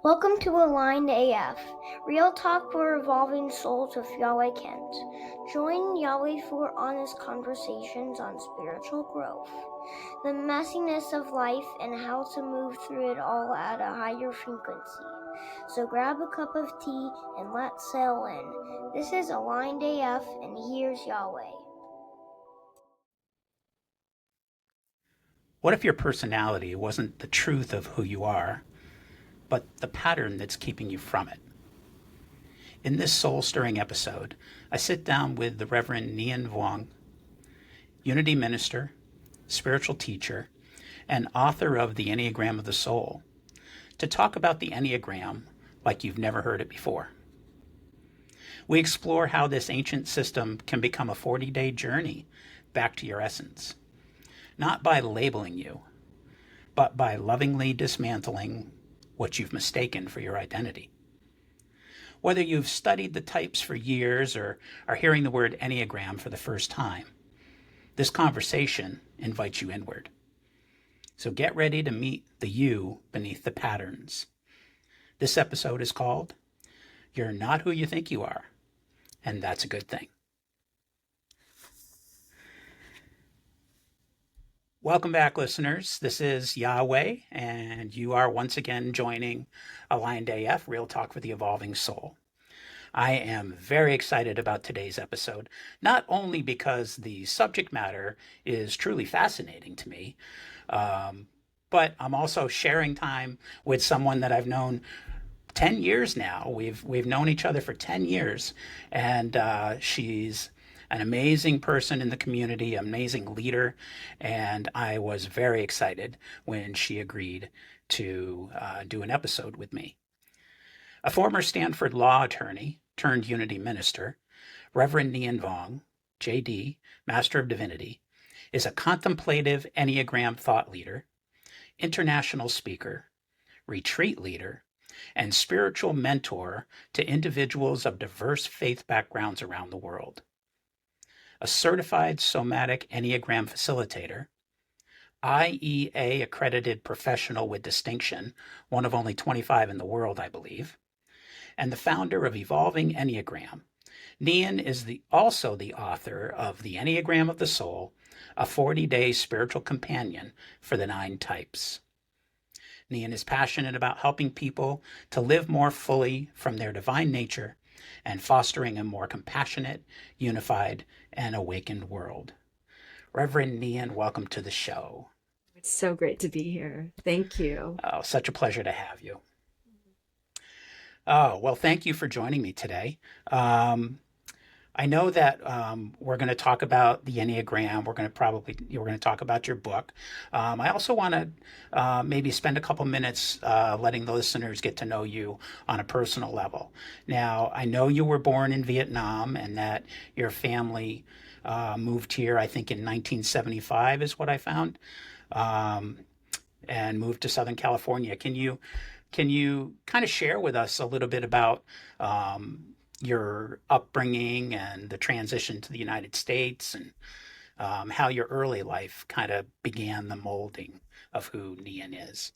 Welcome to Aligned AF, real talk for evolving souls with Yahweh Kent. Join Yahweh for honest conversations on spiritual growth, the messiness of life, and how to move through it all at a higher frequency. So grab a cup of tea and let's sail in. This is Aligned AF, and here's Yahweh. What if your personality wasn't the truth of who you are, but the pattern that's keeping you from it? In this soul-stirring episode, I sit down with the Rev Nhien Vuong, Unity minister, spiritual teacher, and author of The Enneagram of the Soul, to talk about the Enneagram like you've never heard it before. We explore how this ancient system can become a 40-day journey back to your essence, not by labeling you, but by lovingly dismantling what you've mistaken for your identity. Whether you've studied the types for years or are hearing the word Enneagram for the first time, this conversation invites you inward. So get ready to meet the you beneath the patterns. This episode is called You're Not Who You Think You Are, and that's a good thing. Welcome back, listeners. This is Yahweh, and you are once again joining Aligned AF, Real Talk for the Evolving Soul. I am very excited about today's episode, not only because the subject matter is truly fascinating to me, but I'm also sharing time with someone that I've known 10 years now. We've known each other for 10 years, and she's an amazing person in the community, amazing leader, and I was very excited when she agreed to do an episode with me. A former Stanford law attorney turned Unity minister, Rev Nhien Vuong, JD, Master of Divinity, is a contemplative Enneagram thought leader, international speaker, retreat leader, and spiritual mentor to individuals of diverse faith backgrounds around the world. A certified somatic Enneagram facilitator, IEA accredited professional with distinction, one of only 25 in the world, I believe, and the founder of Evolving Enneagram. Nhien is also the author of The Enneagram of the Soul, a 40-day spiritual companion for the 9 types. Nhien is passionate about helping people to live more fully from their divine nature and fostering a more compassionate, unified, and awakened world. Reverend Nhien, welcome to the show. It's so great to be here. Thank you. Oh, such a pleasure to have you. Oh, well, thank you for joining me today. I know that we're going to talk about the Enneagram. We're going to talk about your book. I also want to maybe spend a couple minutes letting the listeners get to know you on a personal level. Now, I know you were born in Vietnam and that your family moved here, I think in 1975 is what I found, and moved to Southern California. Can you kind of share with us a little bit about your upbringing and the transition to the United States and how your early life kind of began the molding of who Nhien is?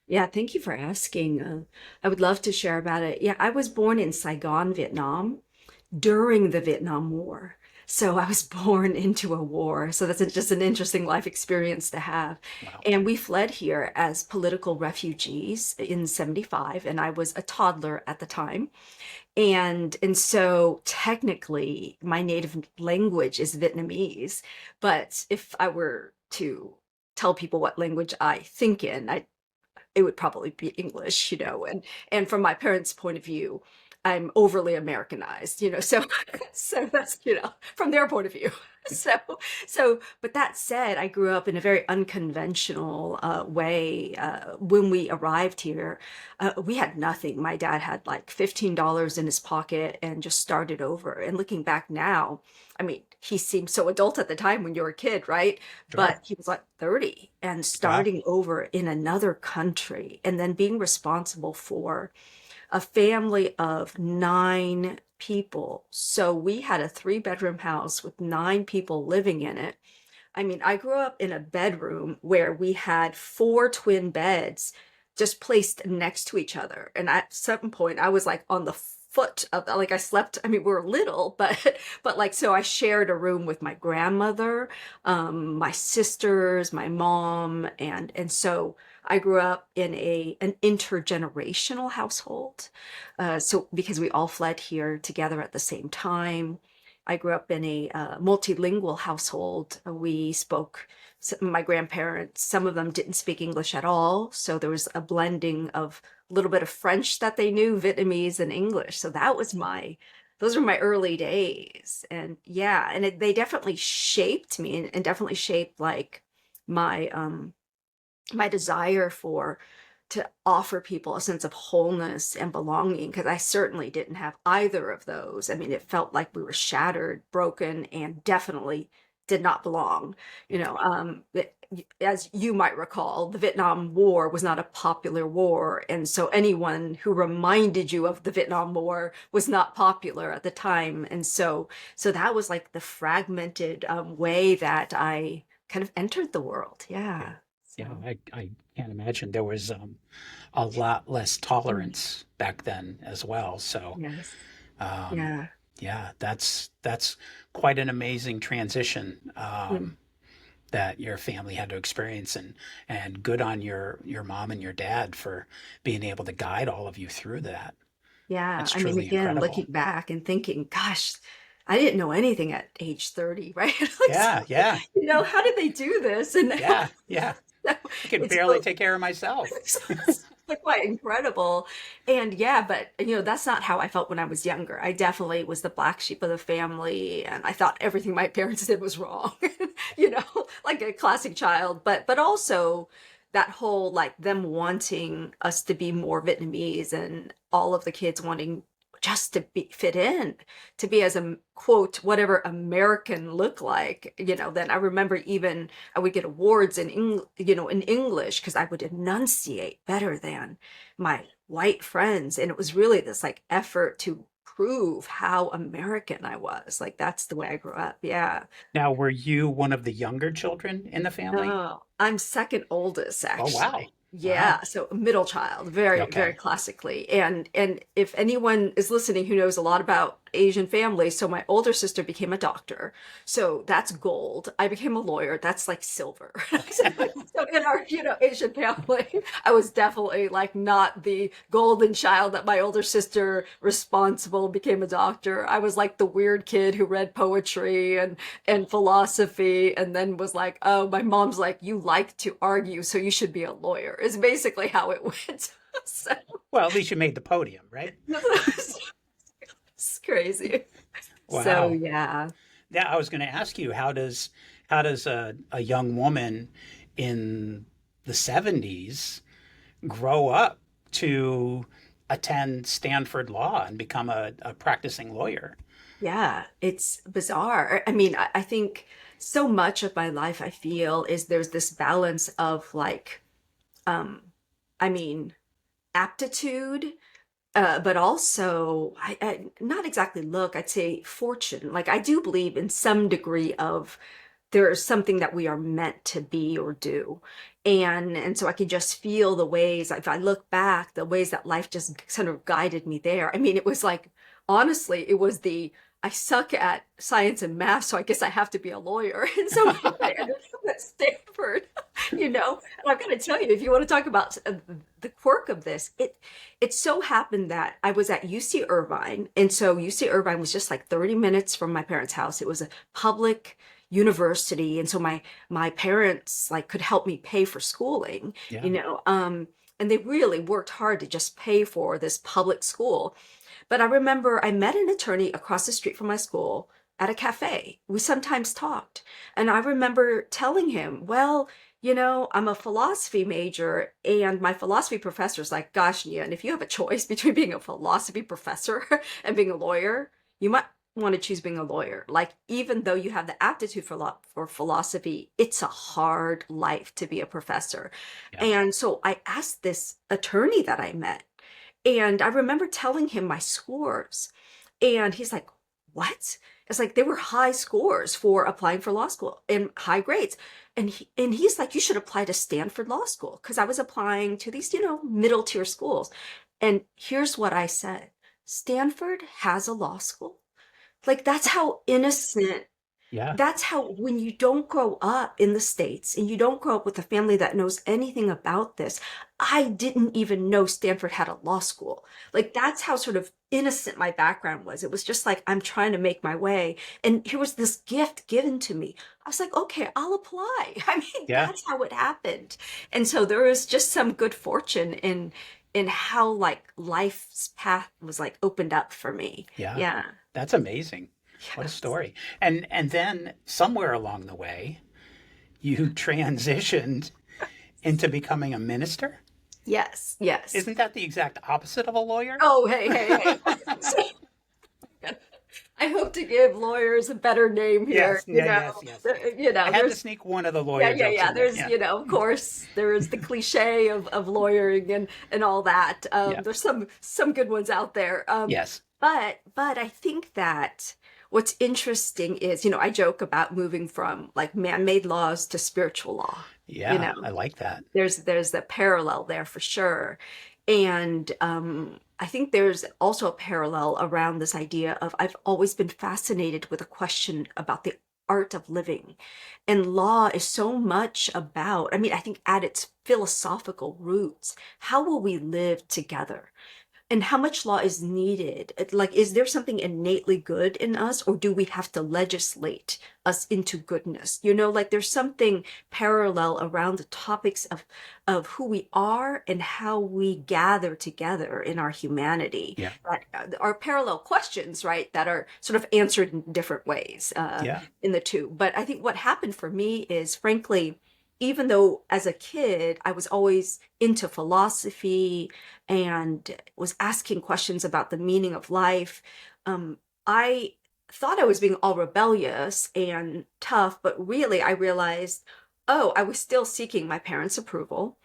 Yeah, thank you for asking. I would love to share about it. Yeah, I was born in Saigon, Vietnam during the Vietnam War. So I was born into a war. So that's just an interesting life experience to have. Wow. And we fled here as political refugees in 75, and I was a toddler at the time. And so technically my native language is Vietnamese, but if I were to tell people what language I think in, it would probably be English, and from my parents' point of view, I'm overly Americanized, so that's, from their point of view. But that said, I grew up in a very unconventional way. When we arrived here, we had nothing. My dad had like $15 in his pocket and just started over. And looking back now, I mean, he seemed so adult at the time when you were a kid, right? Sure. But he was like 30 and starting over in another country and then being responsible for a family of 9 people. So we had a 3-bedroom house with 9 people living in it. I mean, I grew up in a bedroom where we had 4 twin beds just placed next to each other. And at some point I was like on the foot of, like, I slept, I mean, we were little, but like, so I shared a room with my grandmother, my sisters, my mom, and so I grew up in an intergenerational household. So because we all fled here together at the same time. I grew up in a multilingual household. We spoke, my grandparents, some of them didn't speak English at all. So there was a blending of a little bit of French that they knew, Vietnamese and English. So that was those were my early days. And yeah, and they definitely shaped me, and definitely shaped like my, my desire to offer people a sense of wholeness and belonging, because I certainly didn't have either of those. I mean, it felt like we were shattered, broken, and definitely did not belong. As you might recall, the Vietnam War was not a popular war, and so anyone who reminded you of the Vietnam War was not popular at the time. And so that was like the fragmented way that I kind of entered the world. Yeah. Yeah, So. I can't imagine. There was a lot less tolerance back then as well. So, Yes. um, Yeah. yeah, that's quite an amazing transition Mm. that your family had to experience, and good on your mom and your dad for being able to guide all of you through that. Yeah. That's I mean, truly again, incredible. looking back and thinking, gosh, I didn't know anything at age 30, right? Like, so, Yeah, yeah, how did they do this? And now yeah, yeah. so I can it's barely both take care of myself. it's quite incredible. And yeah, but that's not how I felt when I was younger. I definitely was the black sheep of the family, and I thought everything my parents did was wrong. you know, like a classic child, but also that whole like them wanting us to be more Vietnamese, and all of the kids wanting just to be fit in, to be as a quote whatever American look like. Then I remember even I would get awards in English because I would enunciate better than my white friends, and it was really this like effort to prove how American I was. Like that's the way I grew up. Yeah. Now, were you one of the younger children in the family? Oh, I'm second oldest Oh, wow. actually. Wow. Yeah, so a middle child, very, very Okay. classically. And if anyone is listening who knows a lot about Asian families, so my older sister became a doctor. So that's gold. I became a lawyer. That's like silver. So, Okay. so in our, Asian family, I was definitely like not the golden child that my older sister responsible became a doctor. I was like the weird kid who read poetry and philosophy, and then was like, oh, my mom's like, you like to argue, so you should be a lawyer, is basically how it went. So Well, at least you made the podium, right? it's crazy. So Wow. yeah. Yeah, I was going to ask you, how does a young woman in the 70s grow up to attend Stanford Law and become a practicing lawyer? Yeah, it's bizarre. I mean, I think so much of my life I feel is there's this balance of like, um, I mean, aptitude, but also not exactly look, I'd say fortune. Like I do believe in some degree of there is something that we are meant to be or do. And so I can just feel the ways, if I look back, the ways that life just sort of guided me there. I mean, it was like, honestly, it was I suck at science and math, so I guess I have to be a lawyer. And so I ended up at Stanford, And I'm going to tell you, if you want to talk about the quirk of this, it so happened that I was at UC Irvine. And so UC Irvine was just like 30 minutes from my parents' house. It was a public university, and so my parents like could help me pay for schooling, Yeah. and they really worked hard to just pay for this public school. But I remember I met an attorney across the street from my school at a cafe. We sometimes talked, and I remember telling him, well, I'm a philosophy major, and my philosophy professor's like, gosh, Nia, and if you have a choice between being a philosophy professor and being a lawyer, you might want to choose being a lawyer. Like, even though you have the aptitude for philosophy, it's a hard life to be a professor. Yeah. And so I asked this attorney that I met, and I remember telling him my scores, and he's like, what? It's like they were high scores for applying for law school and high grades. And he's like, you should apply to Stanford Law School, because I was applying to these, middle tier schools. And here's what I said: Stanford has a law school. Like, that's how innocent. Yeah. That's how, when you don't grow up in the States and you don't grow up with a family that knows anything about this, I didn't even know Stanford had a law school. Like, that's how sort of innocent my background was. It was just like, I'm trying to make my way. And here was this gift given to me. I was like, okay, I'll apply. I mean, Yeah. that's how it happened. And so there was just some good fortune in how like life's path was like opened up for me. Yeah. Yeah. That's amazing. What a Yes. story. And then somewhere along the way, you transitioned into becoming a minister. Yes. Yes. Isn't that the exact opposite of a lawyer? Oh, hey. I hope to give lawyers a better name here. Yes, yes. I had to There's, sneak one of the lawyer jokes in there. There's, Yeah. of course, there is the cliche of lawyering and all that. Yeah. There's some good ones out there. Yes. But I think that what's interesting is, I joke about moving from like man-made laws to spiritual law. Yeah, I like that. There's a parallel there for sure. And I think there's also a parallel around this idea of, I've always been fascinated with a question about the art of living. And law is so much about, I think at its philosophical roots, how will we live together? And how much law is needed? Like, is there something innately good in us, or do we have to legislate us into goodness? Like there's something parallel around the topics of who we are and how we gather together in our humanity. Yeah. That are parallel questions, right? That are sort of answered in different ways in the two. But I think what happened for me is, frankly, even though as a kid, I was always into philosophy and was asking questions about the meaning of life, I thought I was being all rebellious and tough, but really I realized, oh, I was still seeking my parents' approval.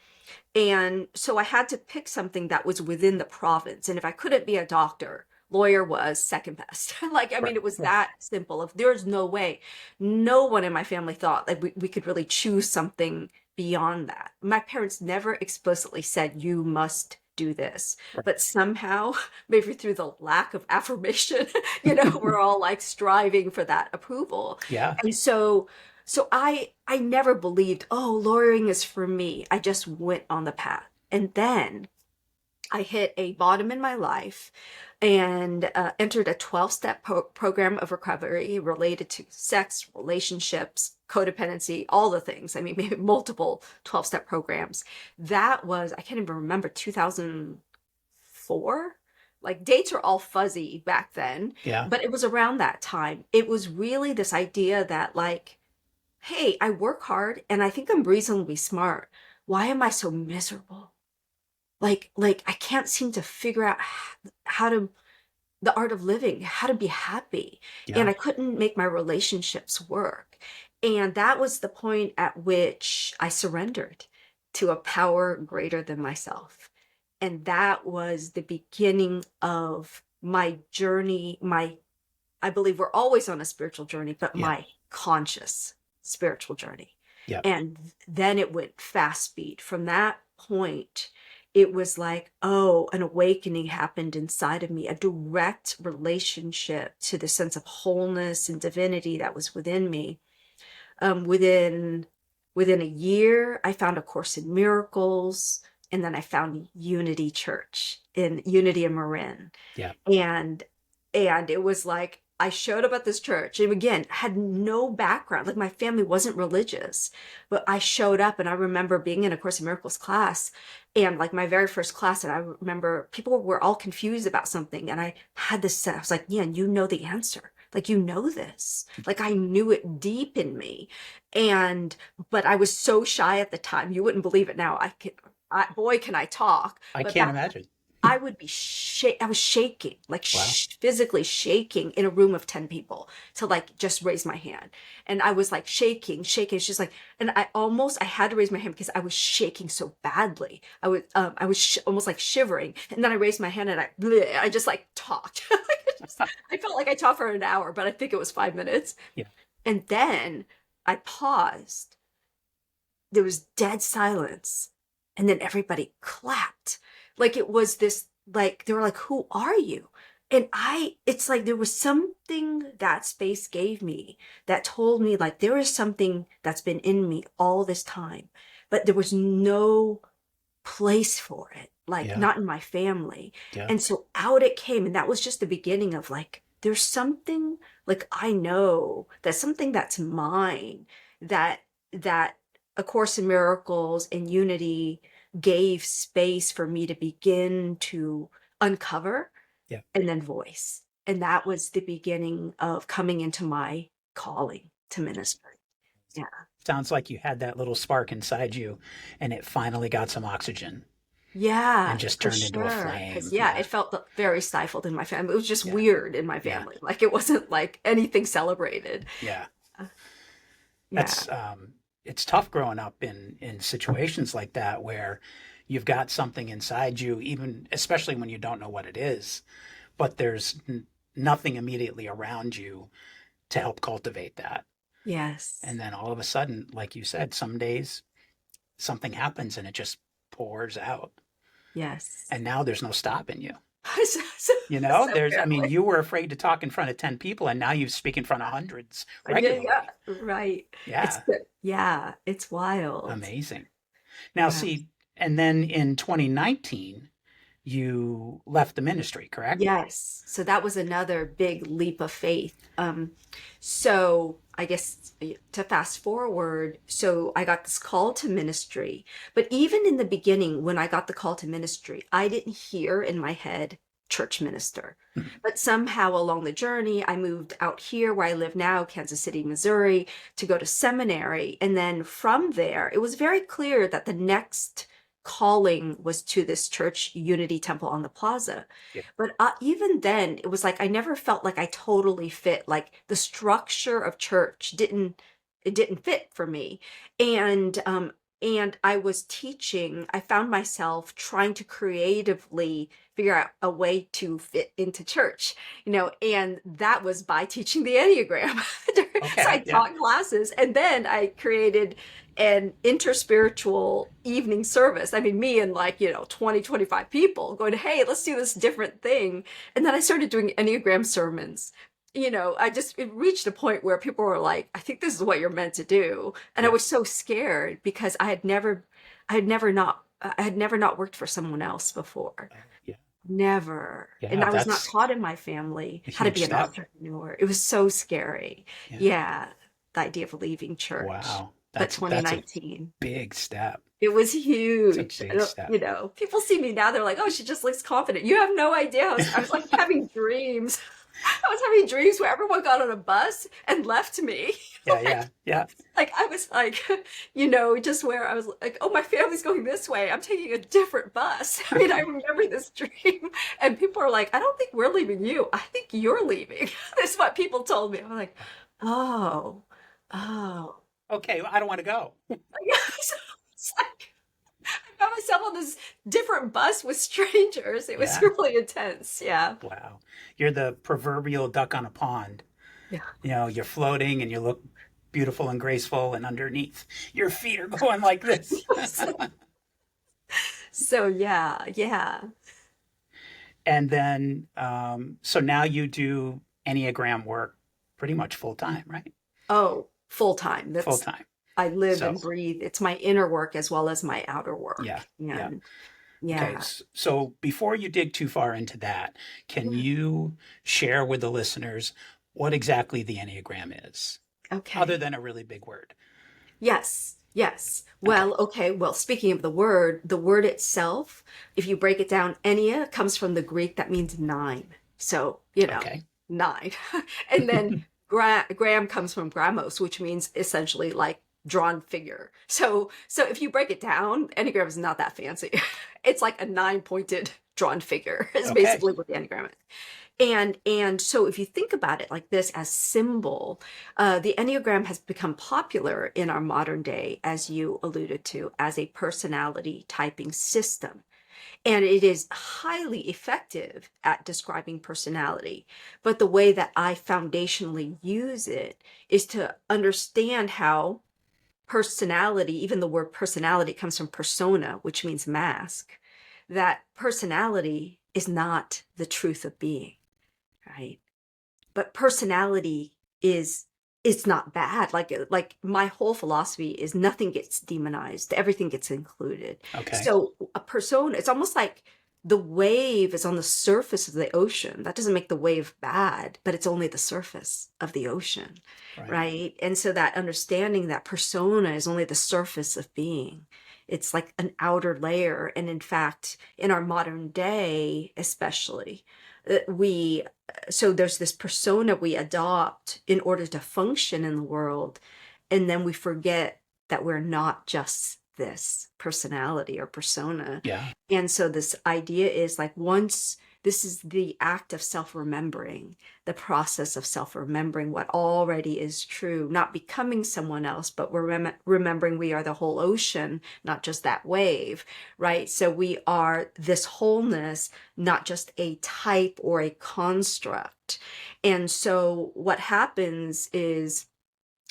And so I had to pick something that was within the province. And if I couldn't be a doctor, lawyer was second best. It was that simple. If there's no way, no one in my family thought that we could really choose something beyond that. My parents never explicitly said, you must do this. But somehow, maybe through the lack of affirmation, we're all like striving for that approval. Yeah. And so I never believed, oh, lawyering is for me. I just went on the path. And then I hit a bottom in my life and entered a 12-step program of recovery related to sex, relationships, codependency, all the things. Maybe multiple 12-step programs. That was, I can't even remember, 2004? Like, dates are all fuzzy back then. Yeah. But it was around that time. It was really this idea that, like, hey, I work hard and I think I'm reasonably smart. Why am I so miserable? Like I can't seem to figure out the art of living, how to be happy. Yeah. And I couldn't make my relationships work. And that was the point at which I surrendered to a power greater than myself. And that was the beginning of my journey. I believe we're always on a spiritual journey, but my conscious spiritual journey. Yeah. And then it went fast speed. From that point, it was like, oh, an awakening happened inside of me, a direct relationship to the sense of wholeness and divinity that was within me. Within a year, I found A Course in Miracles, and then I found Unity Church in Marin. Yeah. And it was like, I showed up at this church, and again, had no background. Like, my family wasn't religious, but I showed up, and I remember being in A Course in Miracles class, and like my very first class, and I remember people were all confused about something, and I had this sense, I was like, yeah, you know the answer. Like, you know this. Like, I knew it deep in me. But I was so shy at the time. You wouldn't believe it now. Boy, can I talk. I can't imagine. I would be I was shaking, like physically shaking in a room of 10 people to like just raise my hand. And I was like shaking. It's just like, and I had to raise my hand because I was shaking so badly. I was almost like shivering. And then I raised my hand and I just like talked. I felt like I talked for an hour, but I think it was 5 minutes. Yeah. And then I paused. There was dead silence. And then everybody clapped. Like it was this, like, they were like, who are you? And it's like there was something that space gave me that told me, like, there is something that's been in me all this time, but there was no place for it, like Yeah. not in my family. Yeah. And so out it came. And that was just the beginning of like, there's something, like, I know that's something that's mine, that A Course in Miracles and Unity gave space for me to begin to uncover Yeah. and then voice. And that was the beginning of coming into my calling to ministry. Yeah. Sounds like you had that little spark inside you and it finally got some oxygen Yeah, and just for turned into a sure. Because flame. yeah, it felt very stifled in my family. It was just Yeah. weird in my Yeah. family. Like it wasn't like anything celebrated. Yeah. Yeah. That's it's tough growing up in situations like that where you've got something inside you, even especially when you don't know what it is, but there's nothing immediately around you to help cultivate that. Yes. And then all of a sudden, like you said, some days something happens and it just pours out. Yes. And now there's no stopping you. So, You know, so there's, I mean, apparently. you were afraid to talk in front of 10 people and now you speak in front of hundreds I did, regularly. yeah, right. Yeah. Yeah, it's wild. Amazing. Now, Yeah. see, and then in 2019, you left the ministry, correct? Yes. So that was another big leap of faith. So I guess to fast forward, so I got this call to ministry. But even in the beginning, when I got the call to ministry, I didn't hear in my head church minister. But somehow along the journey, I moved out here where I live now, Kansas City, Missouri, to go to seminary. And then from there, it was very clear that the next calling was to this church, Unity Temple on the Plaza. Yeah. But even then, it was like I never felt like I totally fit. Like the structure of church didn't fit for me. And I was teaching. I found myself trying to creatively figure out a way to fit into church, and that was by teaching the Enneagram. Okay, So I yeah. taught classes, and then I created an interspiritual evening service. I mean, me and 20, 25 people going, hey, let's do this different thing. And then I started doing Enneagram sermons. It reached a point where people were like, I think this is what you're meant to do. And I Yeah. was so scared because I had never not worked for someone else before. Yeah. Never. Yeah, And I was not that's taught in my family a how to huge be an step. entrepreneur. It was so scary. Yeah. Yeah. The idea of leaving church. Wow. But That's a 2019. big step. It was huge. It's a big step. People see me now, they're like, oh, she just looks confident. You have no idea. I was like having dreams. I was having dreams where everyone got on a bus and left me. Yeah. Like I was like, just where I was like, oh, my family's going this way. I'm taking a different bus. I mean, I remember this dream. And people are like, I don't think we're leaving you. I think you're leaving. That's what people told me. I'm like, oh. Okay, well, I don't want to go. It's like I found myself on this different bus with strangers. It was Yeah. really intense. Yeah. Wow. You're the proverbial duck on a pond. Yeah. You're floating and you look beautiful and graceful, and underneath your feet are going like this. So yeah. And then, so now you do Enneagram work pretty much full time, right? Oh, full time. Full time. I live So- and breathe. It's my inner work as well as my outer work. Yeah. And Okay, so before you dig too far into that, can you share with the listeners what exactly the Enneagram is, Okay. other than a really big word? Yes. Well, okay. Well, speaking of the word itself, if you break it down, Ennea comes from the Greek that means 9. So, Okay. 9. And then gram comes from gramos, which means essentially like drawn figure. So if you break it down, Enneagram is not that fancy. It's like a 9-pointed drawn figure is Okay. basically what the Enneagram is. And so if you think about it like this as symbol, the Enneagram has become popular in our modern day, as you alluded to, as a personality typing system. And it is highly effective at describing personality. But the way that I foundationally use it is to understand how personality, even the word personality comes from persona, which means mask, that personality is not the truth of being, right? But personality is it's not bad. Like my whole philosophy is nothing gets demonized, everything gets included. Okay. So a persona, it's almost like the wave is on the surface of the ocean. That doesn't make the wave bad, but it's only the surface of the ocean, right? And so that understanding that persona is only the surface of being. It's like an outer layer. And in fact, in our modern day, especially, we so there's this persona we adopt in order to function in the world, and then we forget that we're not just this personality or persona. Yeah. And so this idea is like, once this is the act of self-remembering, the process of self-remembering what already is true, not becoming someone else, but we're remembering we are the whole ocean, not just that wave, right? So we are this wholeness, not just a type or a construct. And so what happens is,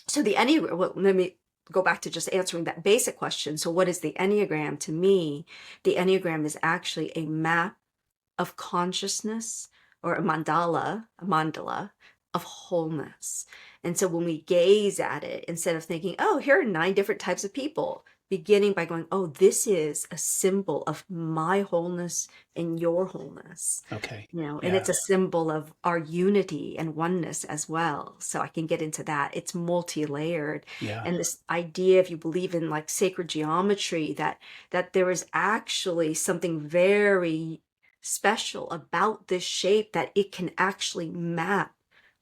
so the Enneagram, well, let me go back to just answering that basic question. So what is the Enneagram? To me, the Enneagram is actually a map of consciousness, or a mandala of wholeness. And so when we gaze at it, instead of thinking, oh, here are 9 different types of people, beginning by going, oh, this is a symbol of my wholeness and your wholeness. Okay. And Yeah. it's a symbol of our unity and oneness as well. So I can get into that. It's multi-layered. Yeah. And this idea, if you believe in like sacred geometry, that there is actually something very special about this shape, that it can actually map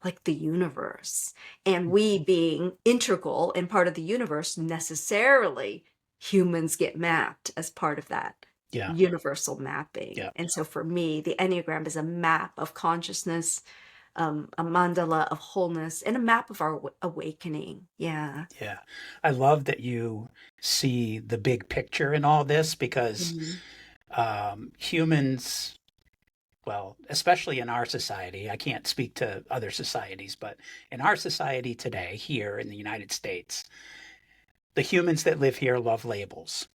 like the universe. And we being integral and part of the universe, necessarily humans get mapped as part of that universal mapping. Yeah. And so for me, the Enneagram is a map of consciousness, a mandala of wholeness, and a map of our awakening. Yeah. Yeah. I love that you see the big picture in all this, because humans, well, especially in our society, I can't speak to other societies, but in our society today, here in the United States, the humans that live here love labels.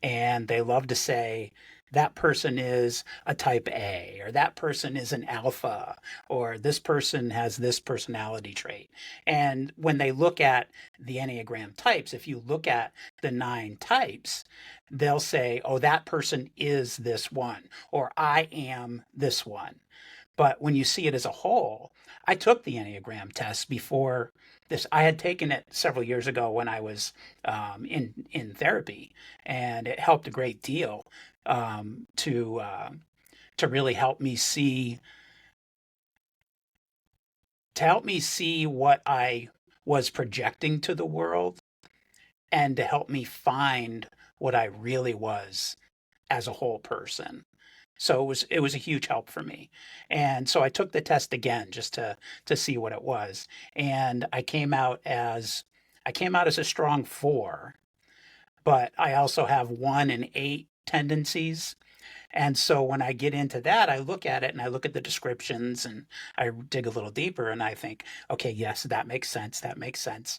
And they love to say, that person is a type A, or that person is an alpha, or this person has this personality trait. And when they look at the Enneagram types, if you look at the 9 types, they'll say, oh, that person is this one, or I am this one. But when you see it as a whole, I took the Enneagram test before this. I had taken it several years ago when I was in therapy, and it helped a great deal to really help me see what I was projecting to the world, and to help me find what I really was as a whole person. So it was a huge help for me. And so I took the test again just to see what it was. And I came out as a strong 4, but I also have 1 and 8 tendencies. And so when I get into that, I look at it and I look at the descriptions and I dig a little deeper and I think, okay, yes, that makes sense. That makes sense.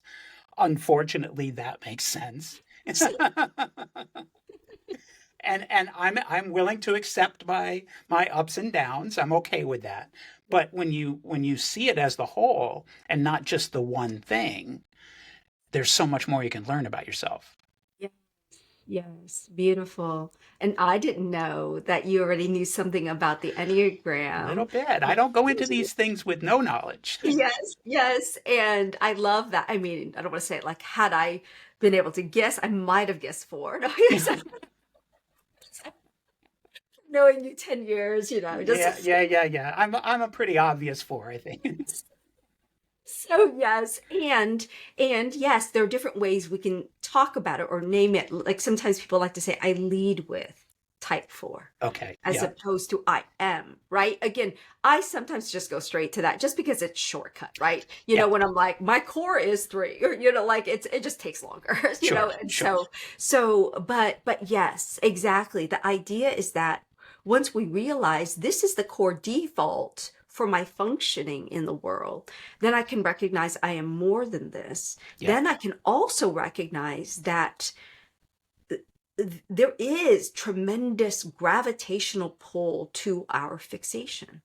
Unfortunately, that makes sense. And I'm willing to accept my ups and downs. I'm okay with that. But when you see it as the whole and not just the one thing, there's so much more you can learn about yourself. Yes, beautiful. And I didn't know that you already knew something about the Enneagram. A little bit. I don't go into these things with no knowledge. Yes. And I love that. I mean, I don't want to say it like, had I been able to guess, I might have guessed 4. No, knowing you 10 years, just Yeah. I'm a pretty obvious 4, I think. so yes. And yes, there are different ways we can talk about it or name it. Like sometimes people like to say, I lead with type 4. Okay. As Yeah. opposed to I am, right? Again, I sometimes just go straight to that just because it's shortcut, right? Yeah. When I'm like, my core is 3, or, like it just takes longer, Sure. and Sure. but yes, exactly. The idea is that once we realize this is the core default for my functioning in the world, then I can recognize I am more than this. Yeah. Then I can also recognize that there is tremendous gravitational pull to our fixation,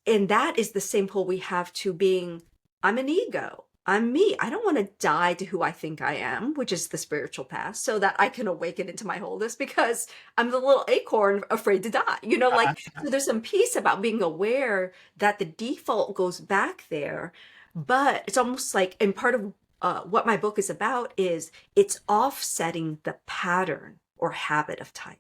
and that is the same pull we have to being, I'm an ego, I'm me. I don't want to die to who I think I am, which is the spiritual path, so that I can awaken into my wholeness, because I'm the little acorn afraid to die, Uh-huh. so there's some peace about being aware that the default goes back there. But it's almost like, and part of what my book is about is it's offsetting the pattern or habit of type.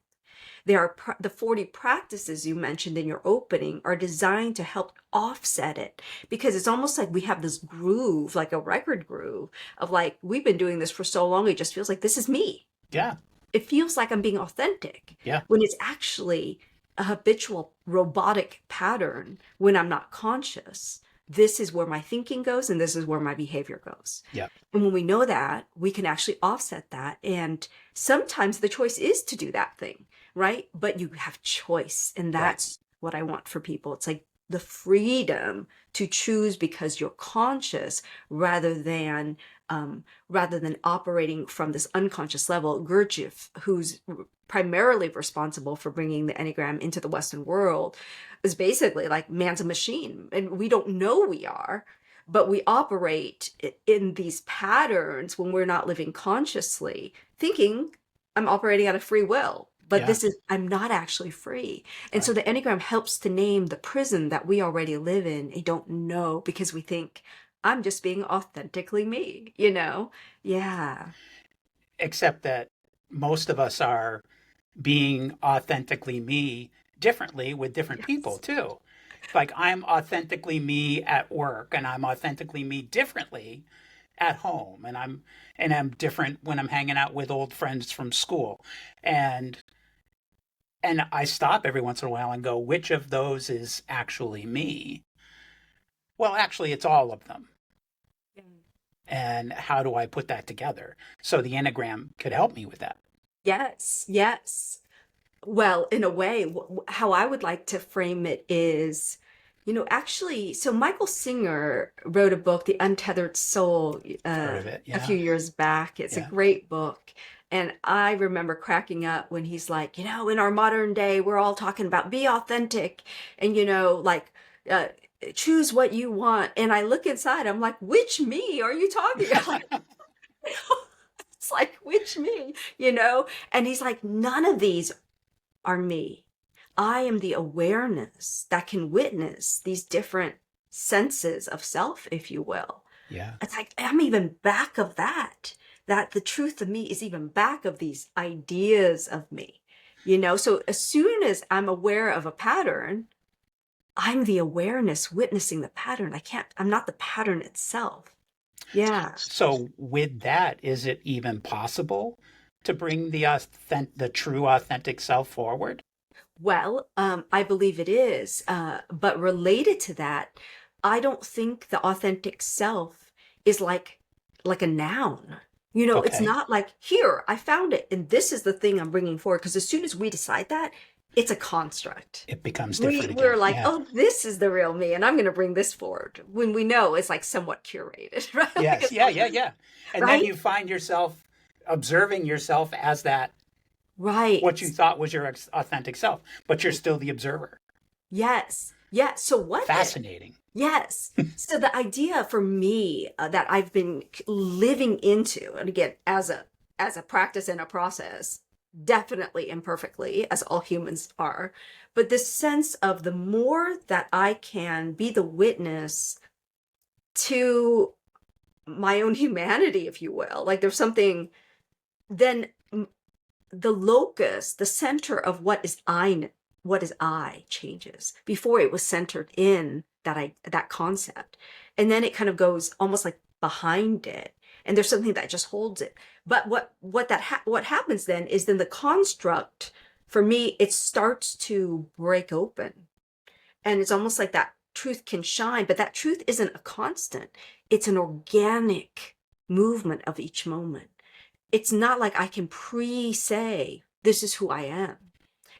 The 40 practices you mentioned in your opening are designed to help offset it, because it's almost like we have this groove, like a record groove of like, we've been doing this for so long, it just feels like this is me. Yeah. It feels like I'm being authentic. Yeah. When it's actually a habitual robotic pattern when I'm not conscious. This is where my thinking goes, and this is where my behavior goes. Yeah. And when we know that, we can actually offset that. And sometimes the choice is to do that thing, right? But you have choice. And that's what I want for people. It's like the freedom to choose because you're conscious, rather than operating from this unconscious level. Gurdjieff, who's primarily responsible for bringing the Enneagram into the Western world, is basically like, man's a machine, and we don't know we are, but we operate in these patterns when we're not living consciously, thinking I'm operating out of free will. But Yeah. I'm not actually free. And so the Enneagram helps to name the prison that we already live in and don't know, because we think I'm just being authentically me, Yeah. Except that most of us are being authentically me differently with different people too. Like, I'm authentically me at work, and I'm authentically me differently at home, and I'm different when I'm hanging out with old friends from school. And I stop every once in a while and go, which of those is actually me? Well, actually, it's all of them. And how do I put that together? So the Enneagram could help me with that. Yes, yes. Well, in a way, how I would like to frame it is, actually, so Michael Singer wrote a book, The Untethered Soul, Heard of it? a few Yeah. years back. It's a Yeah. great book. And I remember cracking up when he's like, in our modern day, we're all talking about be authentic and, uh, choose what you want. And I look inside, I'm like, which me are you talking about? It's like, which me, And he's like, none of these are me. I am the awareness that can witness these different senses of self, if you will. Yeah. It's like, I'm even back of that the truth of me is even back of these ideas of me, So as soon as I'm aware of a pattern, I'm the awareness witnessing the pattern. I'm not the pattern itself. Yeah. So with that, is it even possible to bring the true authentic self forward? Well, I believe it is. But related to that, I don't think the authentic self is like a noun. It's Okay. not like, here, I found it, and this is the thing I'm bringing forward. Because as soon as we decide that, it's a construct. It becomes different We're again. like, Yeah. oh, this is the real me, and I'm going to bring this forward. When we know it's like somewhat curated, right? Yes. Yeah. Yeah. Yeah. And Right? then you find yourself observing yourself as that, Right. what you thought was your authentic self, but you're still the observer. Yes. Yes. So what? Fascinating. Yes. So the idea for me that I've been living into, and again, as a practice and a process, definitely imperfectly, as all humans are, but this sense of the more that I can be the witness to my own humanity, if you will, like there's something, then the locus, the center of what is I changes. Before, it was centered in that concept, and then it kind of goes almost like behind it, and there's something that just holds it. But what happens then is, then the construct for me, it starts to break open. And it's almost like that truth can shine, but that truth isn't a constant. It's an organic movement of each moment. It's not like I can pre-say, this is who I am.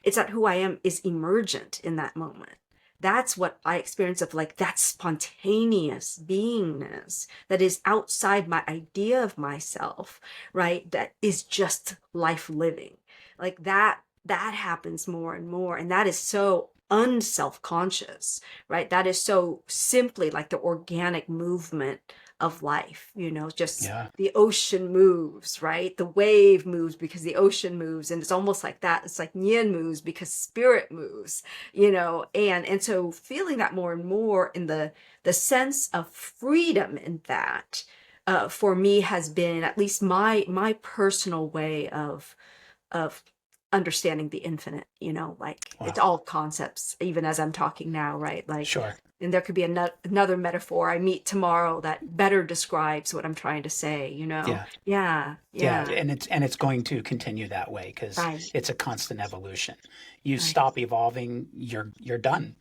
It's that who I am is emergent in that moment. That's what I experience of like that spontaneous beingness that is outside my idea of myself, right? That is just life living. Like that happens more and more. And that is so unself-conscious, right? That is so simply like the organic movement of life, just Yeah. the ocean moves, right? The wave moves because the ocean moves. And it's almost like that. It's like Nhien moves because spirit moves, and so feeling that more and more in the sense of freedom in that, for me has been at least my personal way of understanding the infinite, like Wow. it's all concepts, even as I'm talking now, right? Like, Sure. and there could be another metaphor I meet tomorrow that better describes what I'm trying to say, Yeah. Yeah. Yeah, and it's going to continue that way because Right. it's a constant evolution. You Right. stop evolving, you're done.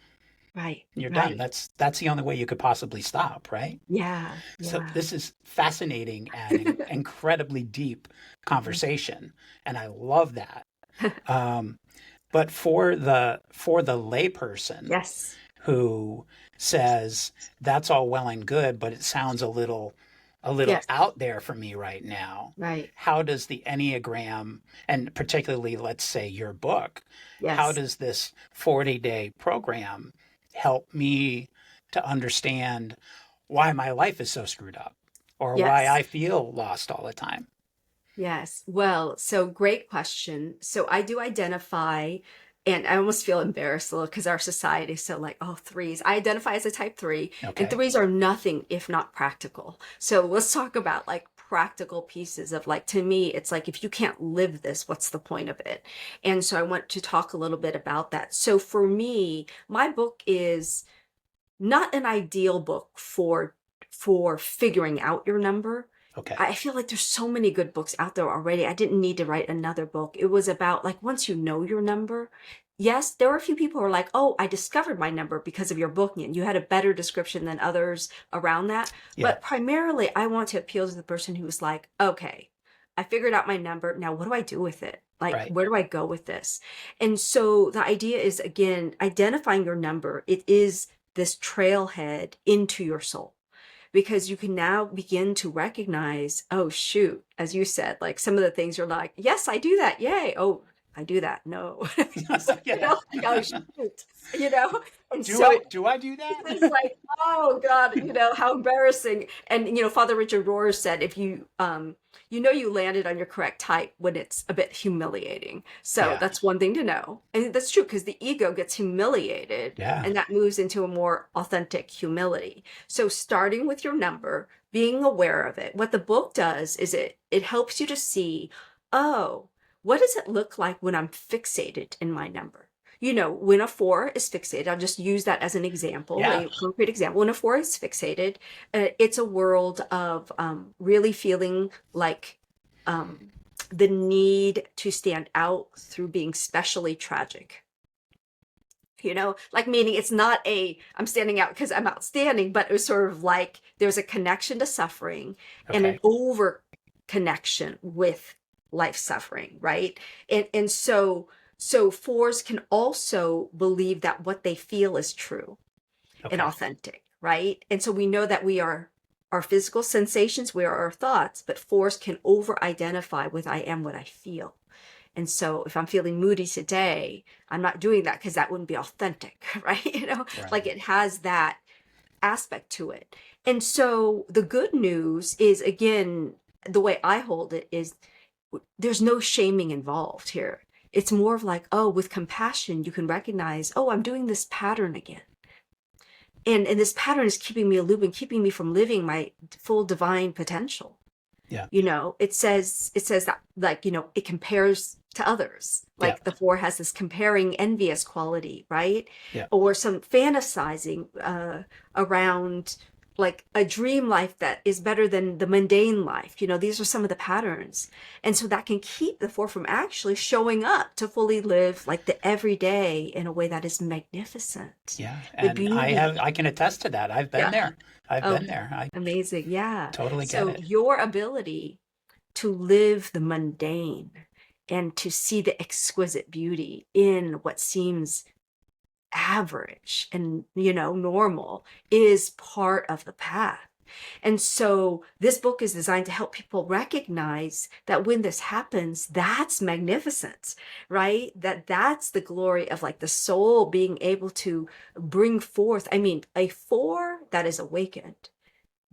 Right. You're done. Right. That's the only way you could possibly stop, right? Yeah. So Yeah. this is fascinating and incredibly deep conversation, and I love that. But for the layperson Yes. who says that's all well and good, but it sounds a little Yes. out there for me right now. Right. How does the Enneagram, and particularly let's say your book, how Yes. does this 40-day program help me to understand why my life is so screwed up or why Yes. I feel lost all the time? Yes. Well, so great question. So I do identify, and I almost feel embarrassed a little because our society is so like, oh, threes. I identify as a type 3, and Okay. threes are nothing if not practical. So let's talk about like practical pieces of like, to me, it's like, if you can't live this, what's the point of it? And so I want to talk a little bit about that. So for me, my book is not an ideal book for figuring out your number. Okay. I feel like there's so many good books out there already. I didn't need to write another book. It was about like, once you know your number, yes, there are a few people who are like, oh, I discovered my number because of your book, and you had a better description than others around that. Yeah. But primarily, I want to appeal to the person who's like, okay, I figured out my number. Now, what do I do with it? Like, Right. where do I go with this? And so the idea is, again, identifying your number. It is this trailhead into your soul, because you can now begin to recognize, oh, shoot, as you said, like some of the things you're like, yes, I do that. Yay. Oh, I do that. No. Yeah. Oh, shoot. And Do I do that? it's like, oh God, how embarrassing. And, Father Richard Rohr said, if you, you landed on your correct type when it's a bit humiliating. So Yeah. that's one thing to know. And that's true, because the ego gets humiliated, Yeah. and that moves into a more authentic humility. So starting with your number, being aware of it, what the book does is it helps you to see, oh, what does it look like when I'm fixated in my number? When a 4 is fixated, I'll just use that as an example, Yeah. a concrete example. When a 4 is fixated, it's a world of really feeling like the need to stand out through being specially tragic. Like, meaning it's not I'm standing out because I'm outstanding, but it was sort of like there's a connection to suffering and an Okay. over connection with life suffering, right? And so 4s can also believe that what they feel is true and Okay. authentic, right? And so we know that we are our physical sensations, we are our thoughts, but 4s can over-identify with I am what I feel. And so if I'm feeling moody today, I'm not doing that because that wouldn't be authentic, right? Right. Like it has that aspect to it. And so the good news is, again, the way I hold it is there's no shaming involved here. It's more of like, oh, with compassion, you can recognize, oh, I'm doing this pattern again. And this pattern is keeping me a loop and keeping me from living my full divine potential. Yeah. It says that, like, it compares to others. Like Yeah. the 4 has this comparing, envious quality, right? Yeah. Or some fantasizing around like a dream life that is better than the mundane life. These are some of the patterns. And so that can keep the four from actually showing up to fully live like the everyday in a way that is magnificent. Yeah. The And beauty. I can attest to that. I've been Yeah. there. I've Oh, been there. I amazing. Yeah. totally get So it. your ability to live the mundane and to see the exquisite beauty in what seems average and normal is part of the path. And so this book is designed to help people recognize that when this happens, that's magnificent, right? That's the glory of like the soul being able to bring forth. I mean, a four that is awakened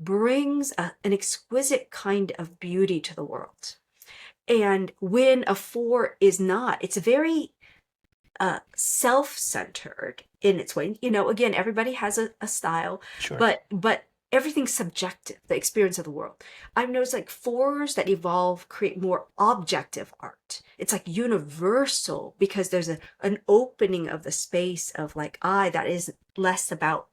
brings an exquisite kind of beauty to the world. And when a four is not, it's very self-centered in its way. Again, everybody has a style, Sure. but everything's subjective, the experience of the world. I've noticed like fours that evolve create more objective art. It's like universal because there's an opening of the space of like that is less about